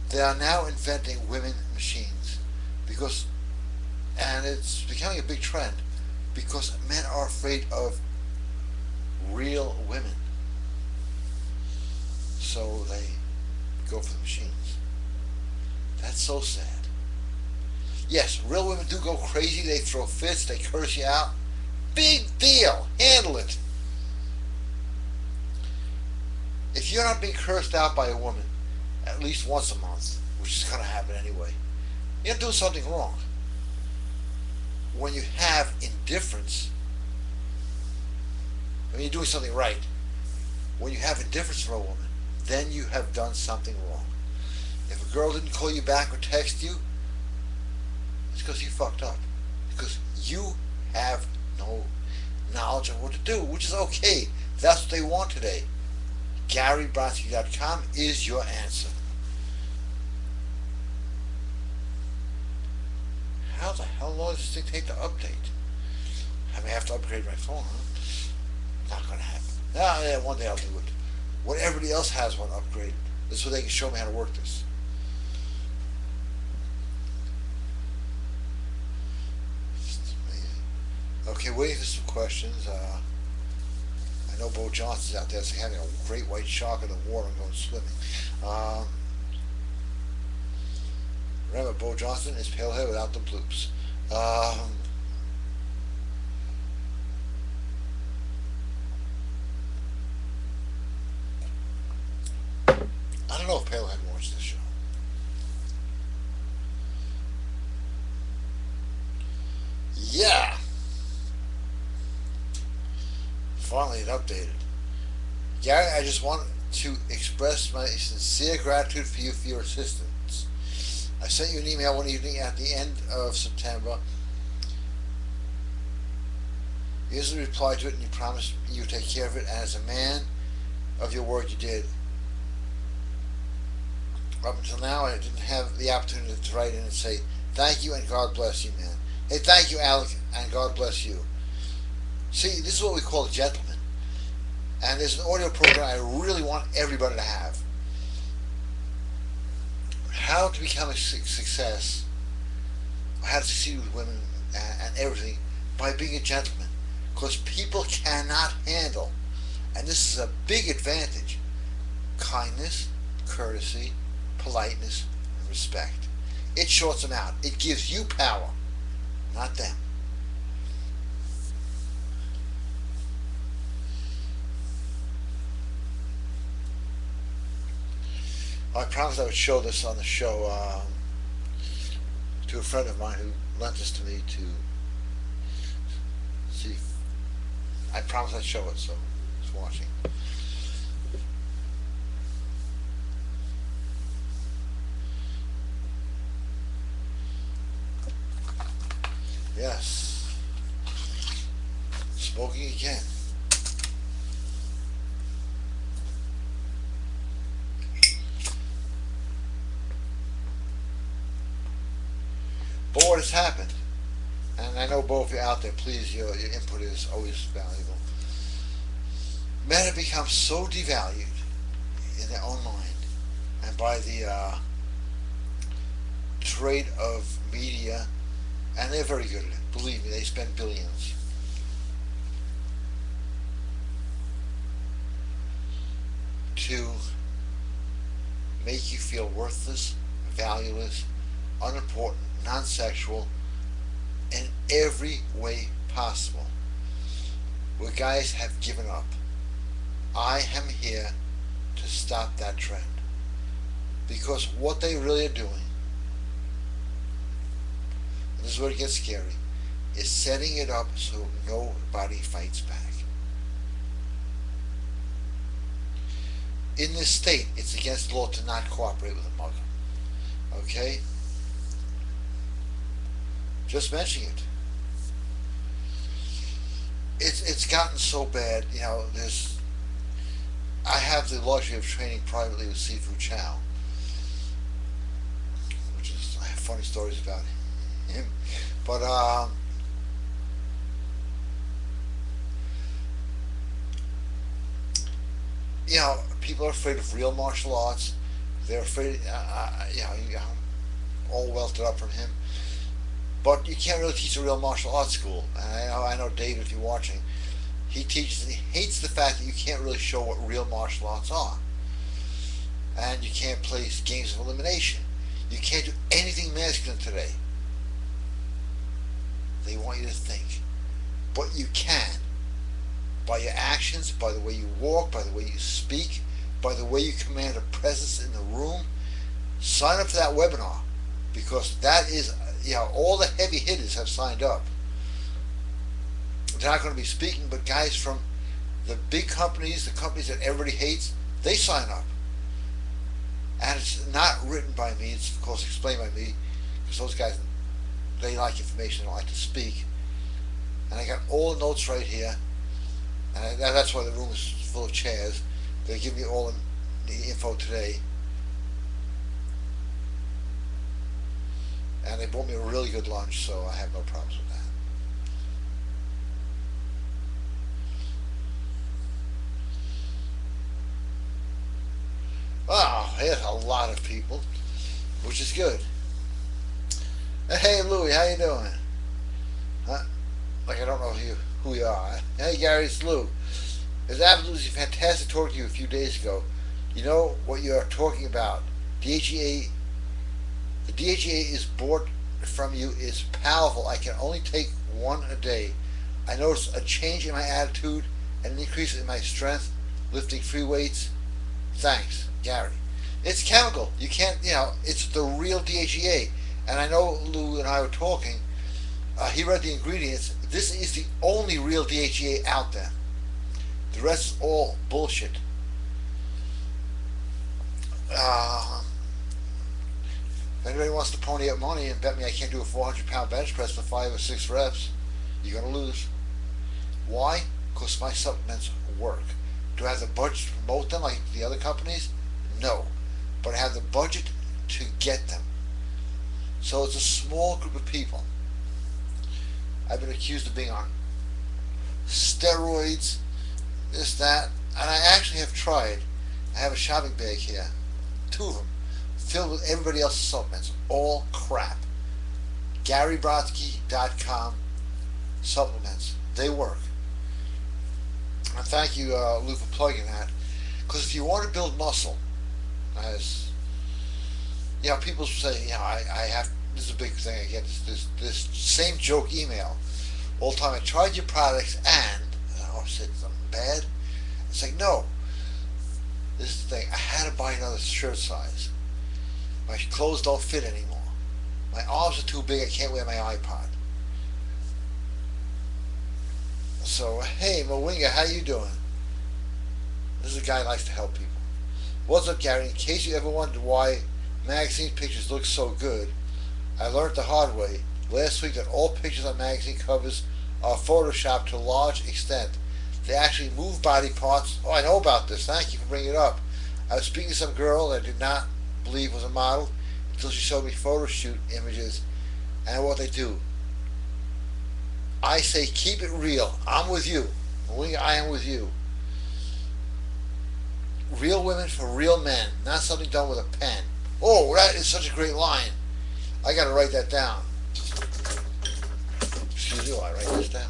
they are now inventing women machines because, and it's becoming a big trend because men are afraid of real women. So they go for the machines. That's so sad. Yes, real women do go crazy. They throw fits. They curse you out. Big deal. Handle it. If you're not being cursed out by a woman at least once a month, which is going to happen anyway, you're doing something wrong. When you have indifference, when you're doing something right, when you have indifference for a woman, then you have done something wrong. If a girl didn't call you back or text you, it's because you fucked up. Because you have no knowledge of what to do, which is okay. That's what they want today. GaryBrodsky.com is your answer. How the hell long does this thing take to update? I may have to upgrade my phone, huh? Not gonna happen. Yeah, one day I'll do it. When everybody else has one upgraded. This way they can show me how to work this. Okay, waiting for some questions. I know Bo Johnson's out there having a great white shark in the water and going swimming. Remember, Bo Johnson is pale hair without the bloops. I don't know if Palehead watched this show. Yeah. Finally, it updated. Gary, I just want to express my sincere gratitude for you for your assistance. I sent you an email one evening at the end of September. You usually replied to it and you promised you would take care of it, and as a man of your word, you did. Up until now, I didn't have the opportunity to write in and say, thank you and God bless you, man. Hey, thank you, Alec, and God bless you. See, this is what we call a gentleman. And there's an audio program I really want everybody to have. How to become a success, how to succeed with women and everything, by being a gentleman. Because people cannot handle, and this is a big advantage, kindness, courtesy, politeness, and respect. It shorts them out. It gives you power, not them. I promised I would show this on the show to a friend of mine who lent this to me to see. I promised I'd show it, so he's watching. Yes. Smoking again. But what has happened, and I know both of you out there, please, your input is always valuable. Men have become so devalued in their own mind and by the trade of media, and they're very good at it. Believe me, they spend billions. To make you feel worthless, valueless, unimportant, non-sexual, in every way possible, where guys have given up. I am here to stop that trend, because what they really are doing, and this is where it gets scary, is setting it up so nobody fights back. In this state, it's against the law to not cooperate with a mugger. Okay? Just mentioning it. It's gotten so bad, you know, I have the luxury of training privately with Sifu Chow, which is, I have funny stories about him. But you know, people are afraid of real martial arts. They're afraid, all welted up from him. But you can't really teach a real martial arts school. And I know David, if you're watching, he hates the fact that you can't really show what real martial arts are. And you can't play games of elimination. You can't do anything masculine today. They want you to think. But you can. By your actions, by the way you walk, by the way you speak, by the way you command a presence in the room. Sign up for that webinar, because that is, all the heavy hitters have signed up. They're not going to be speaking, but guys from the big companies, the companies that everybody hates, they sign up. And it's not written by me, it's of course explained by me, because those guys, they like information, they don't like to speak. And I got all the notes right here, and that's why the room is full of chairs. They give me all the info today. And they bought me a really good lunch, so I have no problems with that. Wow, there's a lot of people, which is good. Hey, Louie, how you doing? Huh? Like I don't know who you are. Hey, Gary, it's Lou. It was absolutely fantastic talking to you a few days ago. You know what you're talking about. DHEA, the DHEA is bought from you is powerful. I can only take one a day. I noticed a change in my attitude and an increase in my strength, lifting free weights. Thanks, Gary. It's chemical. You can't, it's the real DHEA. And I know Lou and I were talking. He read the ingredients. This is the only real DHEA out there. The rest is all bullshit. If anybody wants to pony up money and bet me I can't do a 400-pound bench press for 5 or 6 reps, you're going to lose. Why? Because my supplements work. Do I have the budget to promote them like the other companies? No. But I have the budget to get them. So it's a small group of people. I've been accused of being on steroids, this, that, and I actually have tried. I have a shopping bag here, 2 of them, filled with everybody else's supplements, all crap. GaryBrodsky.com supplements. They work. And thank you, Lou, for plugging that. Because if you want to build muscle, as people say, I have. This is a big thing. I get this same joke email all the time. I tried your products and I said something bad. It's like, no. This is the thing. I had to buy another shirt size. My clothes don't fit anymore. My arms are too big. I can't wear my iPod. So, hey, Mawinga, how you doing? This is a guy who likes to help people. What's up, Gary? In case you ever wondered why magazine pictures look so good, I learned the hard way last week that all pictures on magazine covers are photoshopped to a large extent. They actually move body parts. Oh, I know about this. Thank you for bringing it up. I was speaking to some girl that I did not believe was a model until she showed me photo shoot images and what they do. I say keep it real. I'm with you. I am with you. Real women for real men, not something done with a pen. Oh, that is such a great line. I got to write that down. Excuse me while I write this down.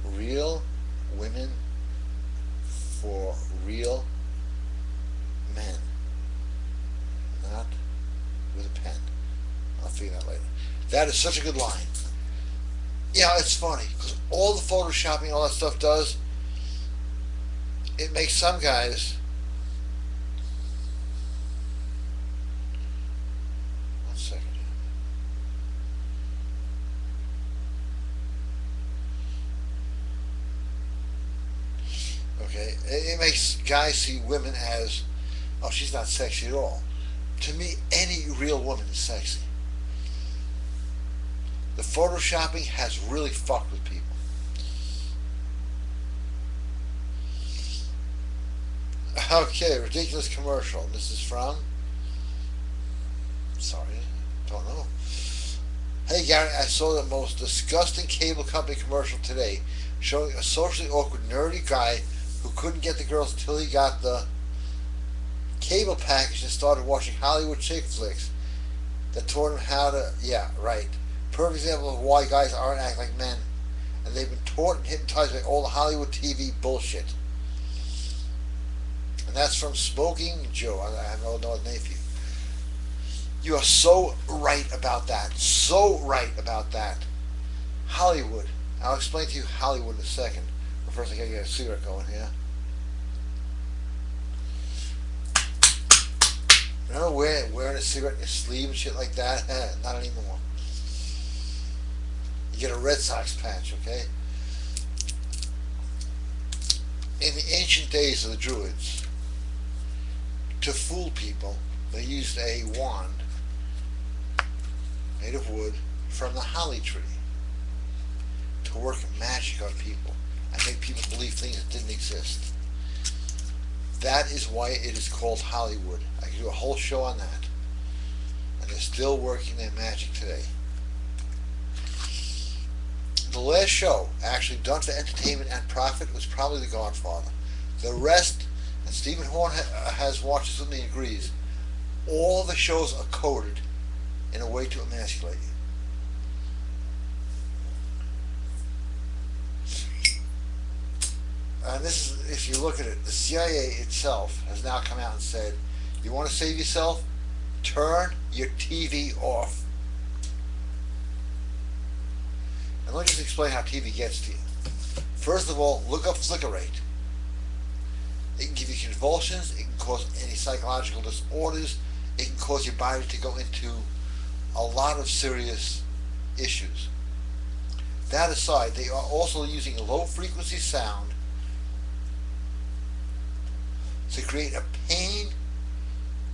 Real women for real men, not with a pen. I'll figure that later. That is such a good line. It's funny because all the photoshopping, all that stuff does, it makes some guys. One second. Okay, it makes guys see women as, oh, she's not sexy at all. To me, any real woman is sexy. The photoshopping has really fucked with people. Okay, ridiculous commercial. This is from, sorry, Don't know. Hey Gary, I saw the most disgusting cable company commercial today, showing a socially awkward, nerdy guy who couldn't get the girls until he got the cable package and started watching Hollywood chick flicks that taught him how to. Yeah, right. Perfect example of why guys aren't acting like men, and they've been taught and hypnotized by all the Hollywood TV bullshit. And that's from Smoking Joe. I have no name for you. You are so right about that. So right about that. Hollywood. I'll explain to you Hollywood in a second. But first I gotta get a cigarette going here. Remember wearing a cigarette in your sleeve and shit like that? Not anymore. You get a Red Sox patch, okay? In the ancient days of the Druids, to fool people, they used a wand made of wood from the holly tree to work magic on people and make people believe things that didn't exist. That is why it is called Hollywood. I could do a whole show on that. And they're still working their magic today. The last show actually done for entertainment and profit was probably The Godfather. The rest, and Stephen Horn has watched this with me and agrees, all the shows are coded in a way to emasculate you. And this is, if you look at it, the CIA itself has now come out and said, you want to save yourself? Turn your TV off. And let me just explain how TV gets to you. First of all, look up flicker rate. It can give you convulsions, it can cause any psychological disorders, it can cause your body to go into a lot of serious issues. That aside, they are also using low frequency sound to create a pain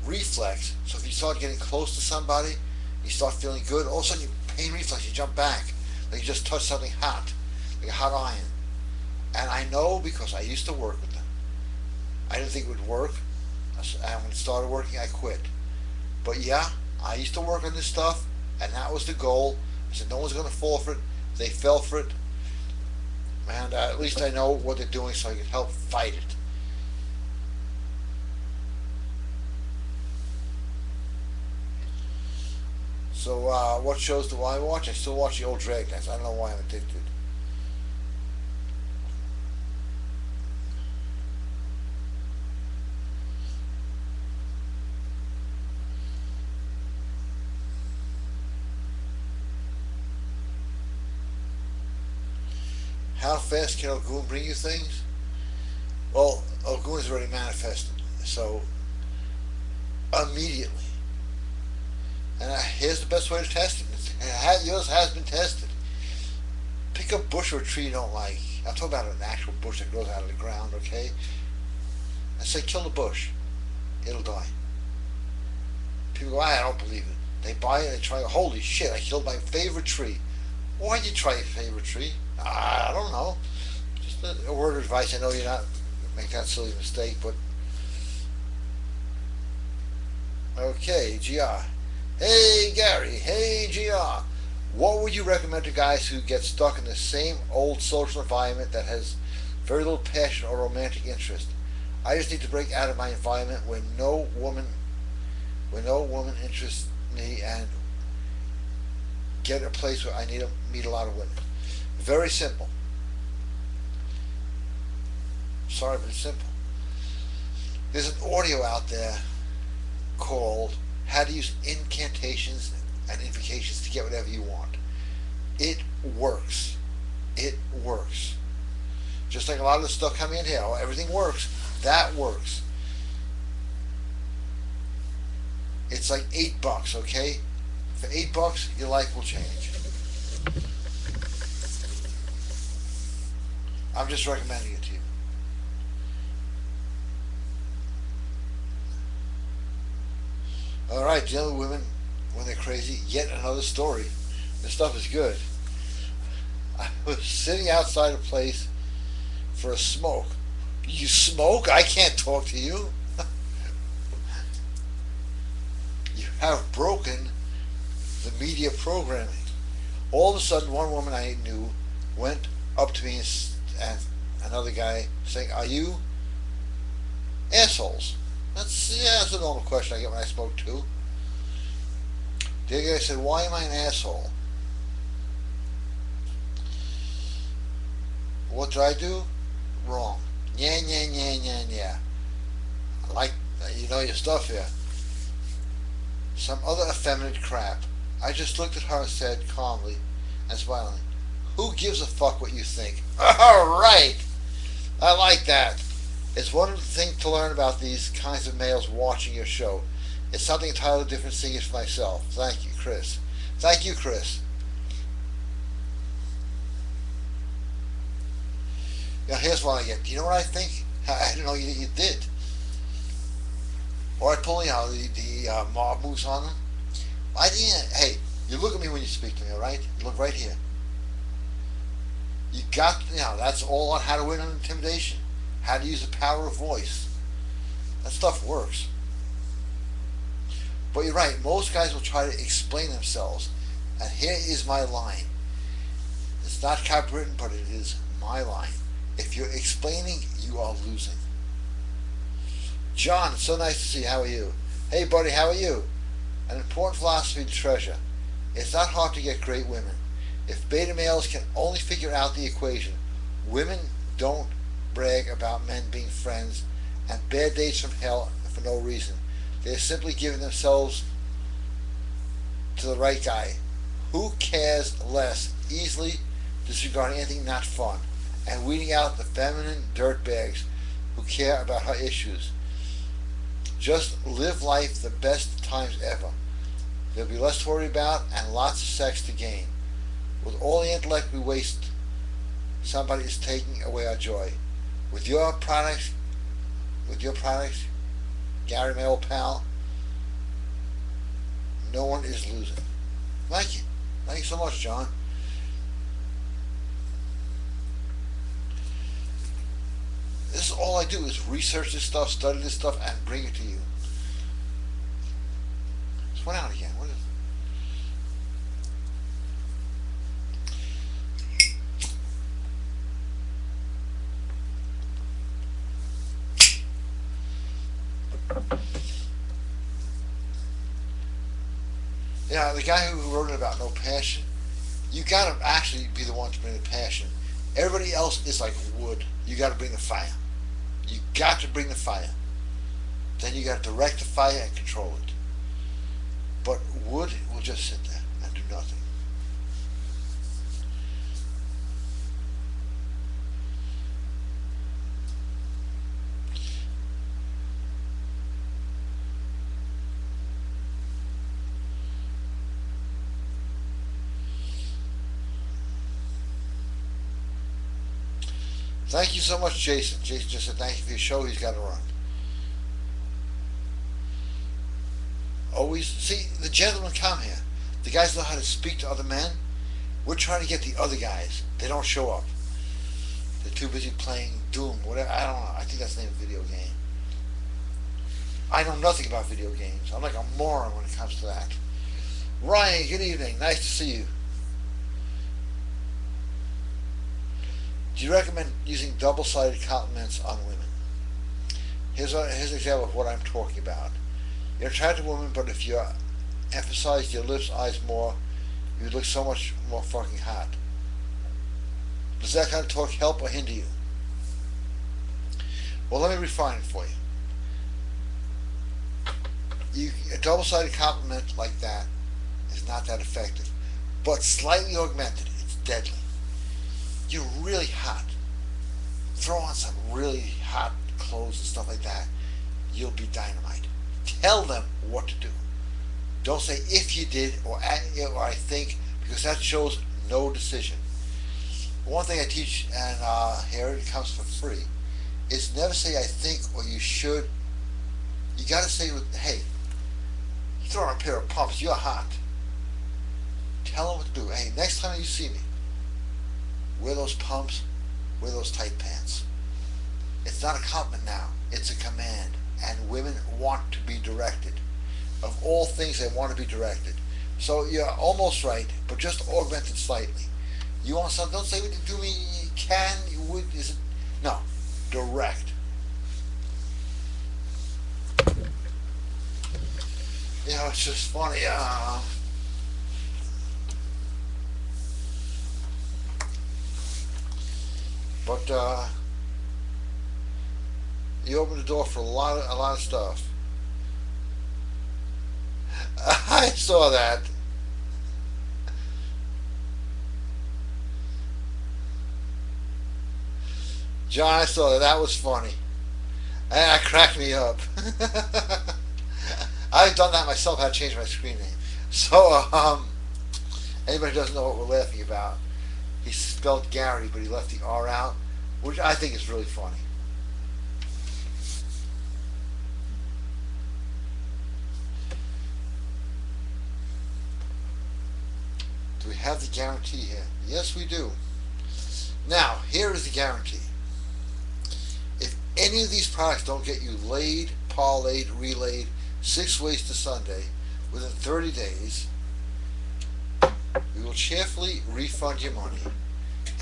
reflex. So if you start getting close to somebody, you start feeling good, all of a sudden your pain reflex, you jump back, like you just touched something hot, like a hot iron. And I know because I used to work with them. I didn't think it would work, and when it started working, I quit. But yeah, I used to work on this stuff, and that was the goal. I said no one's going to fall for it. They fell for it, and at least I know what they're doing, so I can help fight it. So what shows do I watch? I still watch the old Dragnets. I don't know why I'm addicted. How fast can Ogun bring you things? Well, Ogun is already manifested, so immediately. And here's the best way to test it. Yours has been tested. Pick a bush or a tree you don't like. I'm talking about an actual bush that grows out of the ground, okay? I say kill the bush. It'll die. People go, I don't believe it. They buy it and they try, holy shit, I killed my favorite tree. Why'd you try your favorite tree? I don't know. Just a word of advice. I know you're not make that silly mistake, but okay, GR. Hey Gary, hey GR. What would you recommend to guys who get stuck in the same old social environment that has very little passion or romantic interest? I just need to break out of my environment where no woman interests me and get a place where I need to meet a lot of women. Very simple. Sorry, but it's simple. There's an audio out there called How to Use Incantations and Invocations to Get Whatever You Want. It works. It works. Just like a lot of the stuff coming in here, everything works. That works. It's like $8, okay? For $8, your life will change. I'm just recommending it to you. Alright, the other women, when they're crazy, yet another story. This stuff is good. I was sitting outside a place for a smoke. You smoke? I can't talk to you. You have broken the media programming. All of a sudden, one woman I knew went up to me and another guy saying, "Are you assholes?" That's a normal question I get when I smoke too. The other guy said, "Why am I an asshole?" What did I do? Wrong. Yeah, yeah, yeah, yeah, yeah. I like, you know your stuff here. Some other effeminate crap. I just looked at her and said calmly and smilingly, "Who gives a fuck what you think?" Alright! I like that. It's one thing to learn about these kinds of males watching your show. It's something entirely different seeing it for myself. Thank you, Chris. Thank you, Chris. Now here's what I get. Do you know what I think? I didn't know you did. Or I pull, the mob moves on them. I didn't. Hey, you look at me when you speak to me, all right? You look right here. You got, that's all on how to win on intimidation. How to use the power of voice. That stuff works. But you're right, most guys will try to explain themselves. And here is my line. It's not copywritten, but it is my line. If you're explaining, you are losing. John, it's so nice to see you. How are you? Hey buddy, how are you? An important philosophy to treasure. It's not hard to get great women. If beta males can only figure out the equation, women don't brag about men being friends and bad dates from hell for no reason. They're simply giving themselves to the right guy. Who cares less, easily disregarding anything not fun, and weeding out the feminine dirtbags who care about her issues. Just live life the best times ever. There'll be less to worry about and lots of sex to gain. With all the intellect we waste, somebody is taking away our joy. With your products, Gary, my old pal, no one is losing. Thank you. Thank you so much, John. This is all I do is research this stuff, study this stuff, and bring it to you. This went out again. What is Yeah, the guy who wrote it about no passion, you gotta actually be the one to bring the passion. Everybody else is like wood. You gotta bring the fire. You got to bring the fire. Then you gotta direct the fire and control it. But wood will just sit there and do nothing. Thank you so much, Jason. Jason just said thank you for your show. He's got to run. Always, see, the gentlemen come here. The guys know how to speak to other men. We're trying to get the other guys. They don't show up. They're too busy playing Doom, whatever. I don't know. I think that's the name of the video game. I know nothing about video games. I'm like a moron when it comes to that. Ryan, good evening. Nice to see you. Do you recommend using double-sided compliments on women? Here's an example of what I'm talking about. You're an attractive woman, but if you emphasize your lips, eyes more, you look so much more fucking hot. Does that kind of talk help or hinder you? Well, let me refine it for you. A double-sided compliment like that is not that effective, but slightly augmented, it's deadly. You're really hot. Throw on some really hot clothes and stuff like that. You'll be dynamite. Tell them what to do. Don't say if you did or I think, because that shows no decision. One thing I teach, and here it comes for free, is never say I think or you should. You got to say, hey, you throw on a pair of pumps, you're hot. Tell them what to do. Hey, next time you see me, wear those pumps, wear those tight pants. It's not a compliment now, it's a command. And women want to be directed. Of all things, they want to be directed. So you're almost right, but just augment it slightly. You want something? Don't say what you do me. Can you would is it? No, direct. You know, it's just funny. But you open the door for a lot of stuff. I saw that. John, I saw that. That was funny. That cracked me up. I've done that myself. I had to change my screen name. So, anybody who doesn't know what we're laughing about, he spelled Gary, but he left the R out, which I think is really funny. Do we have the guarantee here? Yes, we do. Now, here is the guarantee. If any of these products don't get you laid, parlayed, relayed, 6 ways to Sunday within 30 days, we will cheerfully refund your money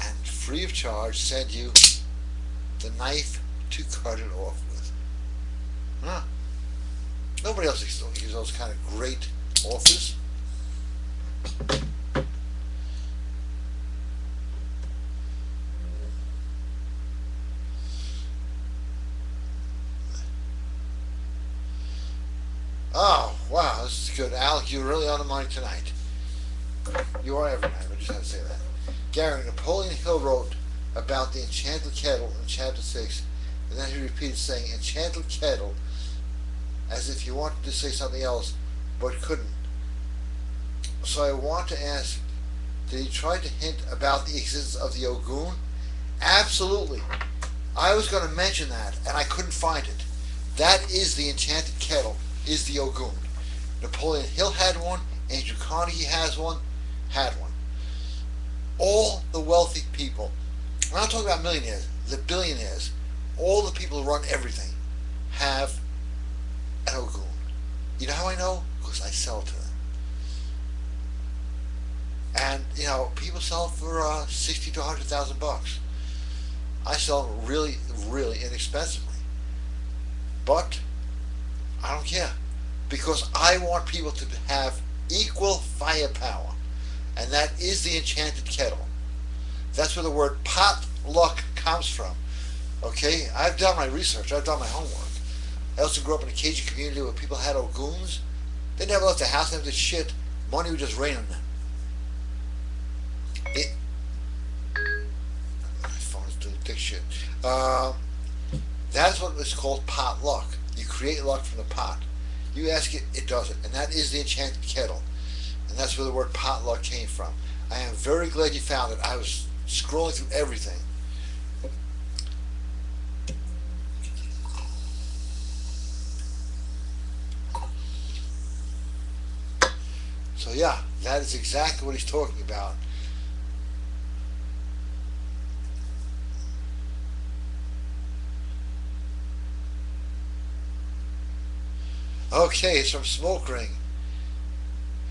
and free of charge send you the knife to cut it off with. Huh. Nobody else gives those kind of great offers. Oh, wow, this is good. Alec, you're really on the money tonight. You are every night, I just had to say that. Gary, Napoleon Hill wrote about the enchanted kettle in chapter 6, and then he repeated saying enchanted kettle as if he wanted to say something else, but couldn't. So I want to ask, did he try to hint about the existence of the Ogun? Absolutely. I was going to mention that, and I couldn't find it. That is the enchanted kettle, is the Ogun. Napoleon Hill had one, Andrew Carnegie has one, had one. All the wealthy people, I'm not talking about millionaires, the billionaires, all the people who run everything have an Ogun. You know how I know? Because I sell to them. And, you know, people sell them for 60 to 100,000 bucks. I sell them really, really inexpensively. But I don't care, because I want people to have equal firepower, and that is the enchanted kettle. That's where the word potluck comes from. Okay, I've done my research. I've done my homework. I also grew up in a Cajun community where people had Oguns. They never left the house. They never did shit. Money would just rain on them. My phone's doing dick shit. That's what is called potluck. You create luck from the pot. You ask it, it does it. And that is the enchanted kettle. And that's where the word potluck came from. I am very glad you found it. I was scrolling through everything. So yeah, that is exactly what he's talking about. Okay, it's from Smoke Ring.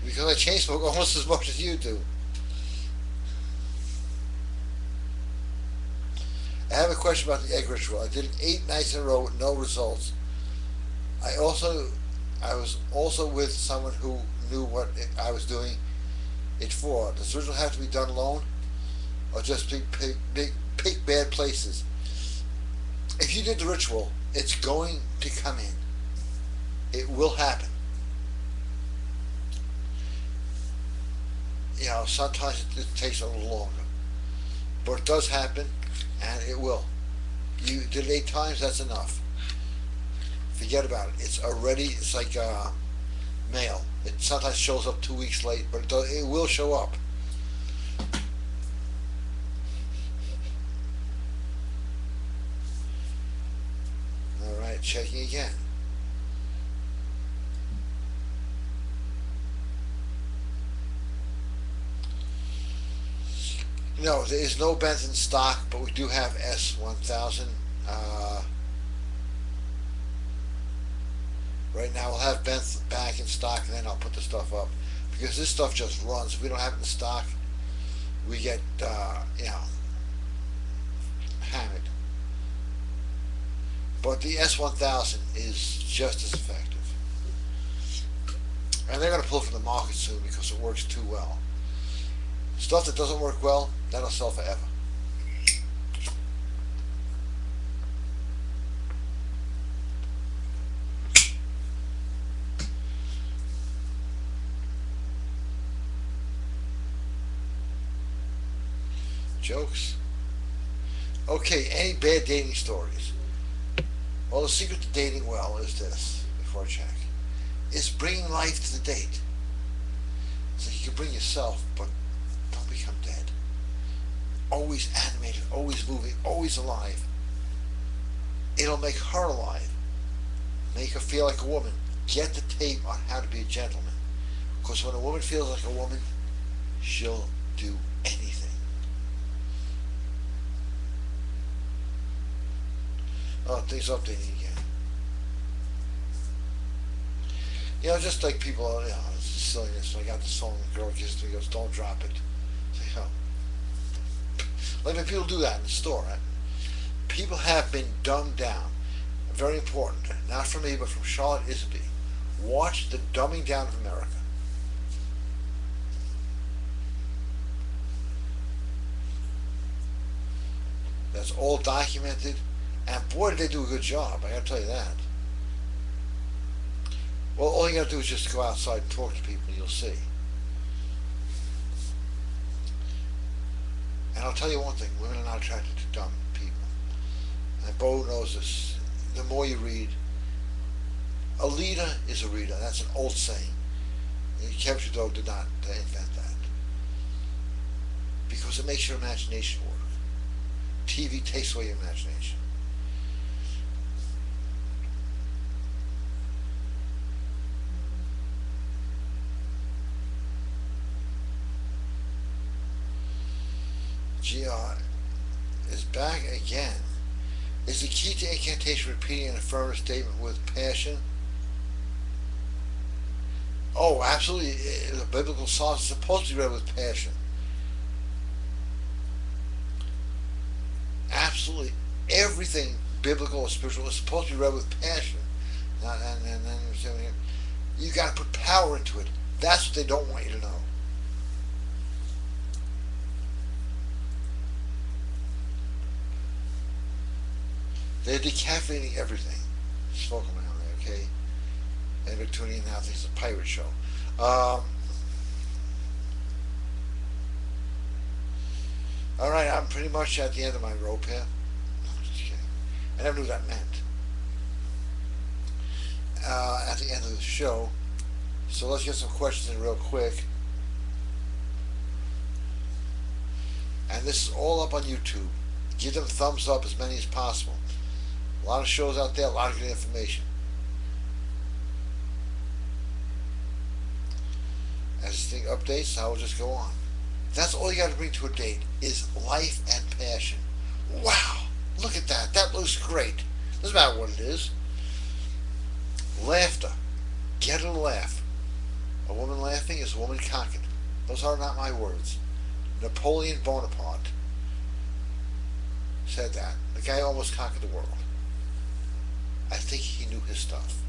Because I chain smoke almost as much as you do. I have a question about the egg ritual. I did it 8 nights in a row with no results. I was also with someone who knew what I was doing it for. Does the ritual have to be done alone, or just pick bad places? If you did the ritual, it's going to come in. It will happen. You know, sometimes it takes a little longer, but it does happen, and it will. You did it 8 times, that's enough. Forget about it. It's already, it's like mail. It sometimes shows up 2 weeks late, but it will show up. Alright, checking again. No, there is no Benz in stock, but we do have S1000. Right now we'll have Benz back in stock, and then I'll put the stuff up. because this stuff just runs. If we don't have it in stock, we get hammered. But the S1000 is just as effective, and they're going to pull from the market soon because it works too well. Stuff that doesn't work well, that'll sell forever. Jokes? Okay, any bad dating stories? Well, the secret to dating well is this, before I check, is bringing life to the date. So you can bring yourself, but don't become dead. Always animated, always moving, always alive. It'll make her alive. Make her feel like a woman. Get the tape on how to be a gentleman. Because when a woman feels like a woman, she'll do anything. Oh, things updating again. Just like people, it's silliness. When I got the song, the girl kisses me, goes, "Don't drop it." It's like, oh. Like when people do that in the store, right? People have been dumbed down. Very important. Not from me, but from Charlotte Isby. Watch the dumbing down of America. That's all documented. And boy, did they do a good job, I gotta tell you that. Well, all you gotta do is just go outside and talk to people, and you'll see. And I'll tell you one thing, women are not attracted to dumb people. And Bo knows this. The more you read, a leader is a reader. That's an old saying. Kevin Trudeau did not invent that. Because it makes your imagination work. TV takes away your imagination. GR is back again. Is the key to incantation repeating an affirmative statement with passion? Oh, absolutely. The biblical psalm is supposed to be read with passion. Absolutely. Everything biblical or spiritual is supposed to be read with passion. And then you got to put power into it. That's what they don't want you to know. They're decaffeinating everything. Smoke around there, okay? And they're tuning in now. It's a pirate show. Alright, I'm pretty much at the end of my rope here. No, just kidding. I never knew what that meant. At the end of the show. So let's get some questions in real quick. And this is all up on YouTube. Give them thumbs up, as many as possible. A lot of shows out there, a lot of good information. As this thing updates, I will just go on. That's all you got to bring to a date is life and passion. Wow, look at that. That looks great. Doesn't matter what it is. Laughter. Get a laugh. A woman laughing is a woman conquered. Those are not my words. Napoleon Bonaparte said that. The guy almost conquered the world. I think he knew his stuff.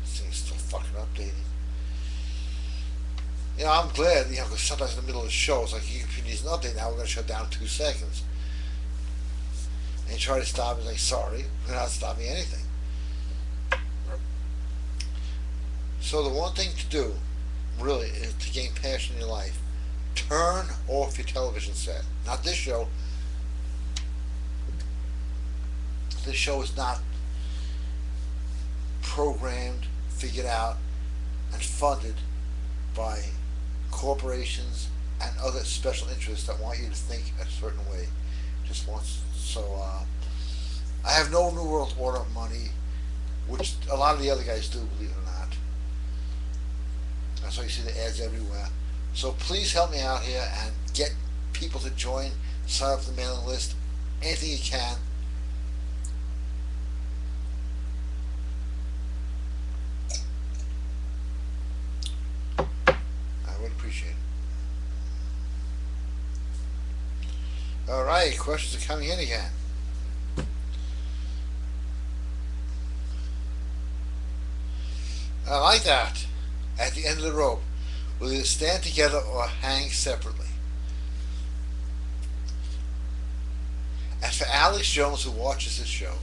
This thing's still fucking updating. I'm glad, because sometimes in the middle of the show, it's like, if you need an update now, we're going to shut down in 2 seconds. And you try to stop it, like, sorry, we're not stopping anything. So the one thing to do, really, is to gain passion in your life. Turn off your television set. Not this show. This show is not programmed, figured out, and funded by corporations and other special interests that want you to think a certain way. Just once. So I have no New World Order money, which a lot of the other guys do, believe it or not. That's why you see the ads everywhere. So please help me out here and get people to join, sign up for the mailing list, anything you can. Alright, questions are coming in again. I like that. At the end of the rope, will either stand together or hang separately. And for Alex Jones, who watches this show,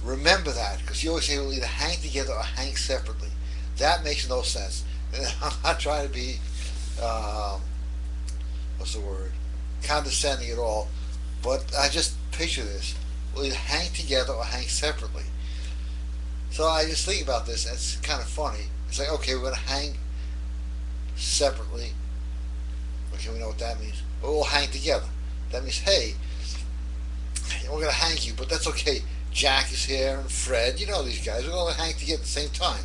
remember that, because you always say we'll either hang together or hang separately. That makes no sense. And I'm not trying to be, what's the word, condescending at all, but I just picture this. We'll either hang together or hang separately. So I just think about this, and it's kind of funny. It's like, okay, we're going to hang separately. Okay, we know what that means. But we'll hang together. That means, hey, we're going to hang you, but that's okay. Jack is here and Fred, you know these guys. We're going to hang together at the same time.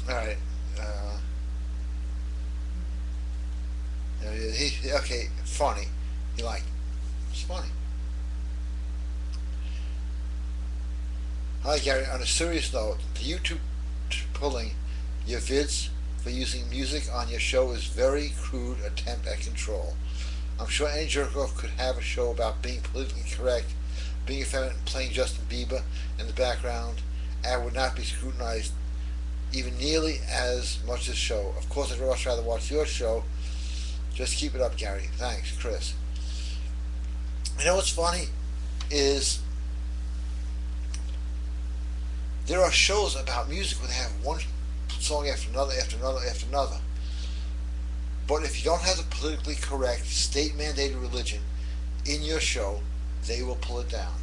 Alright. Okay, funny. You like, it's funny. Hi Gary, on a serious note, the YouTube pulling your vids for using music on your show is very crude attempt at control. I'm sure any jerk-off could have a show about being politically correct, being effeminate, and playing Justin Bieber in the background, and would not be scrutinized even nearly as much as this show. Of course, I'd much rather watch your show. Just keep it up, Gary. Thanks, Chris. You know what's funny is there are shows about music where they have one song after another, after another, after another. But if you don't have the politically correct, state-mandated religion in your show, they will pull it down.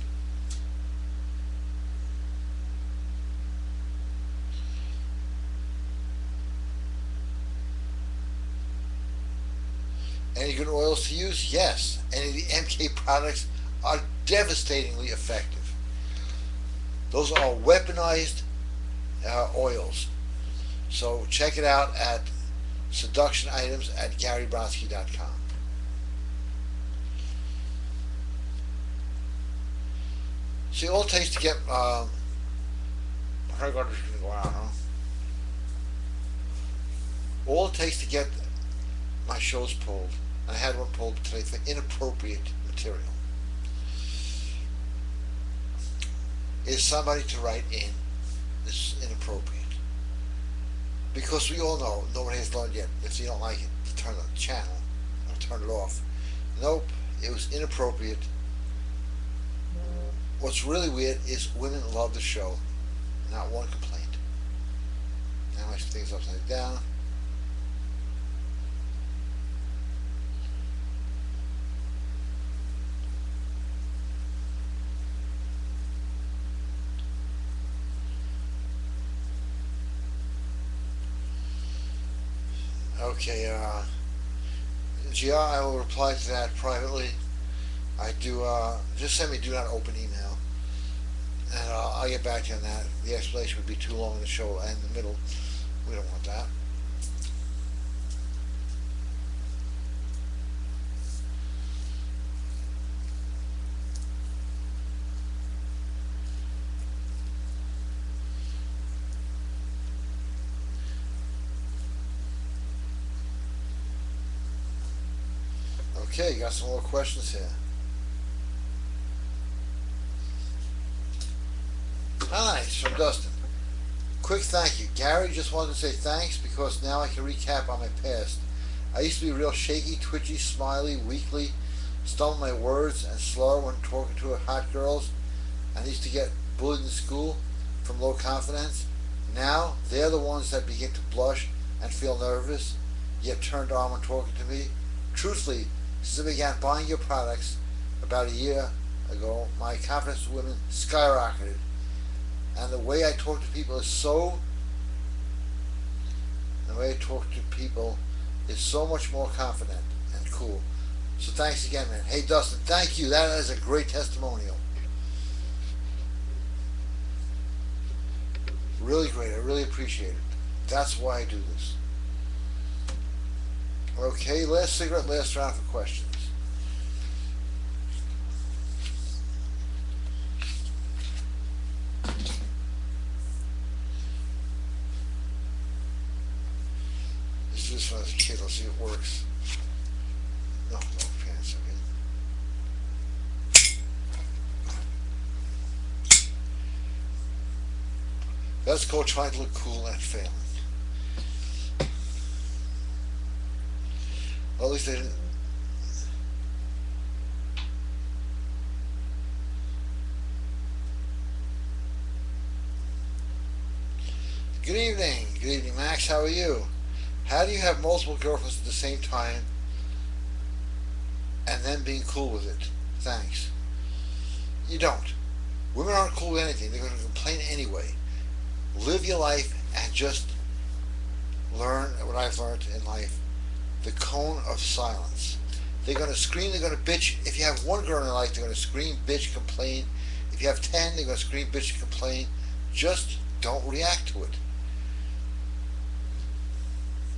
Any good oils to use? Yes. Any of the MK products are devastatingly effective. Those are weaponized oils. So check it out at seduction items at GaryBrodsky.com. See, all it takes to get all it takes to get my shows pulled, and I had one pulled today for inappropriate material, is somebody to write in, this is inappropriate. Because we all know, nobody has learned yet, if you don't like it, to turn the channel, or turn it off. Nope, it was inappropriate. What's really weird is women love the show. Not one complaint. Now my thing's upside down. Okay, GR, I will reply to that privately. I do, just send me do not open email, and I'll get back to you on that. The explanation would be too long in the show and in the middle. We don't want that. Okay, got some more questions here. Hi, it's from Dustin. Quick thank you. Gary, just wanted to say thanks because now I can recap on my past. I used to be real shaky, twitchy, smiley, weakly, stumble my words, and slow when talking to hot girls. I used to get bullied in school from low confidence. Now, they're the ones that begin to blush and feel nervous, yet turned on when talking to me. Truthfully, since I began buying your products about a year ago, my confidence with women skyrocketed. And the way I talk to people is so much more confident and cool. So thanks again, man. Hey, Dustin, thank you. That is a great testimonial. Really great. I really appreciate it. That's why I do this. Okay, last cigarette, last round for questions. This is when I was a kid. Let's see if it works. No, no. Let's go trying to look cool and failing. Well, at least they didn't. Good evening, Max. How are you? How do you have multiple girlfriends at the same time and then being cool with it? Thanks. You don't. Women aren't cool with anything. They're going to complain anyway. Live your life and just learn what I've learned in life. The cone of silence. They're going to scream, they're going to bitch. If you have one girl in your life, they're going to scream, bitch, complain. If you have 10, they're going to scream, bitch, and complain. Just don't react to it.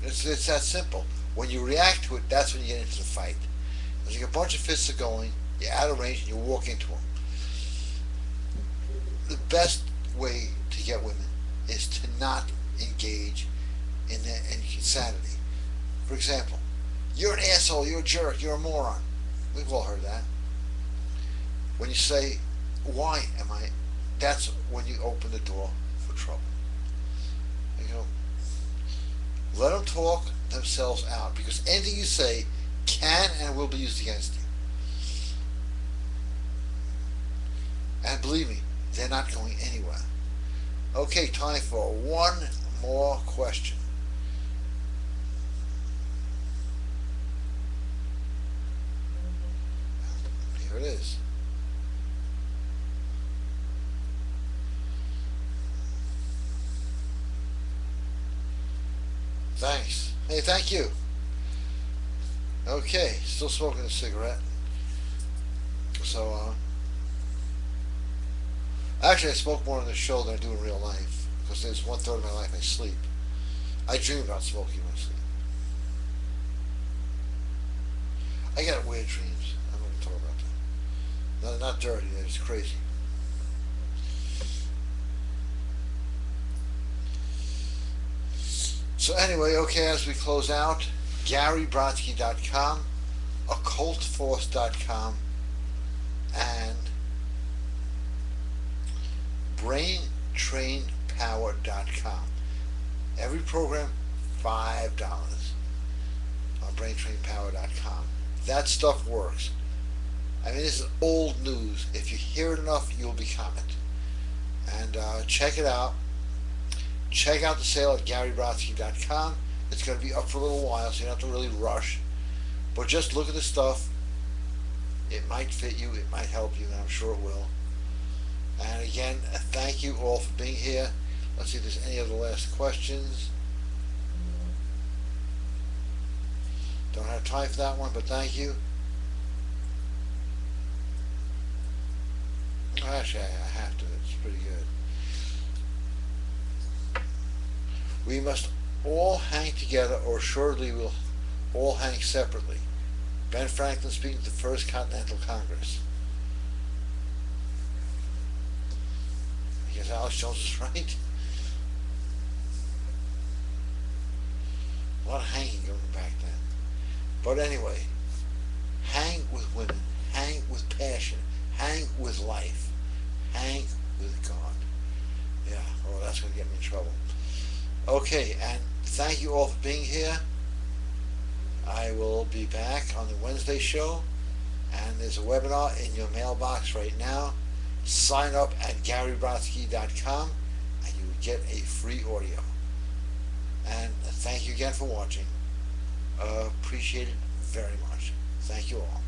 It's that simple. When you react to it, that's when you get into the fight. There's like a bunch of fists are going, you're out of range, and you walk into them. The best way to get women is to not engage in insanity. For example, you're an asshole, you're a jerk, you're a moron. We've all heard that. When you say, why am I? That's when you open the door for trouble. You know, let them talk themselves out, because anything you say can and will be used against you. And believe me, they're not going anywhere. Okay, time for one more question. Here it is. Thanks. Hey, thank you. Okay, still smoking a cigarette. So, actually I smoke more on the show than I do in real life, because there's 1/3 of my life I sleep. I dream about smoking when I sleep. I get weird dreams. I'm not going to talk about that. Not dirty, they're just crazy. So anyway, okay, as we close out, GaryBrodsky.com, OccultForce.com, and BrainTrainPower.com. Every program, $5 on BrainTrainPower.com. That stuff works. I mean, this is old news. If you hear it enough, you'll become it. And check it out. Check out the sale at GaryBrodsky.com. It's going to be up for a little while, so you don't have to really rush. But just look at the stuff. It might fit you. It might help you, and I'm sure it will. And again, thank you all for being here. Let's see if there's any other last questions. Don't have time for that one, but thank you. Actually, I have to. It's pretty good. We must all hang together, or assuredly we'll all hang separately. Ben Franklin speaking to the First Continental Congress. I guess Alex Jones is right. A lot of hanging going back then. But anyway, hang with women, hang with passion, hang with life, hang with God. Yeah, well, that's going to get me in trouble. Okay, and thank you all for being here. I will be back on the Wednesday show, and there's a webinar in your mailbox right now. Sign up at GaryBrodsky.com, and you will get a free audio. And thank you again for watching. Appreciate it very much. Thank you all.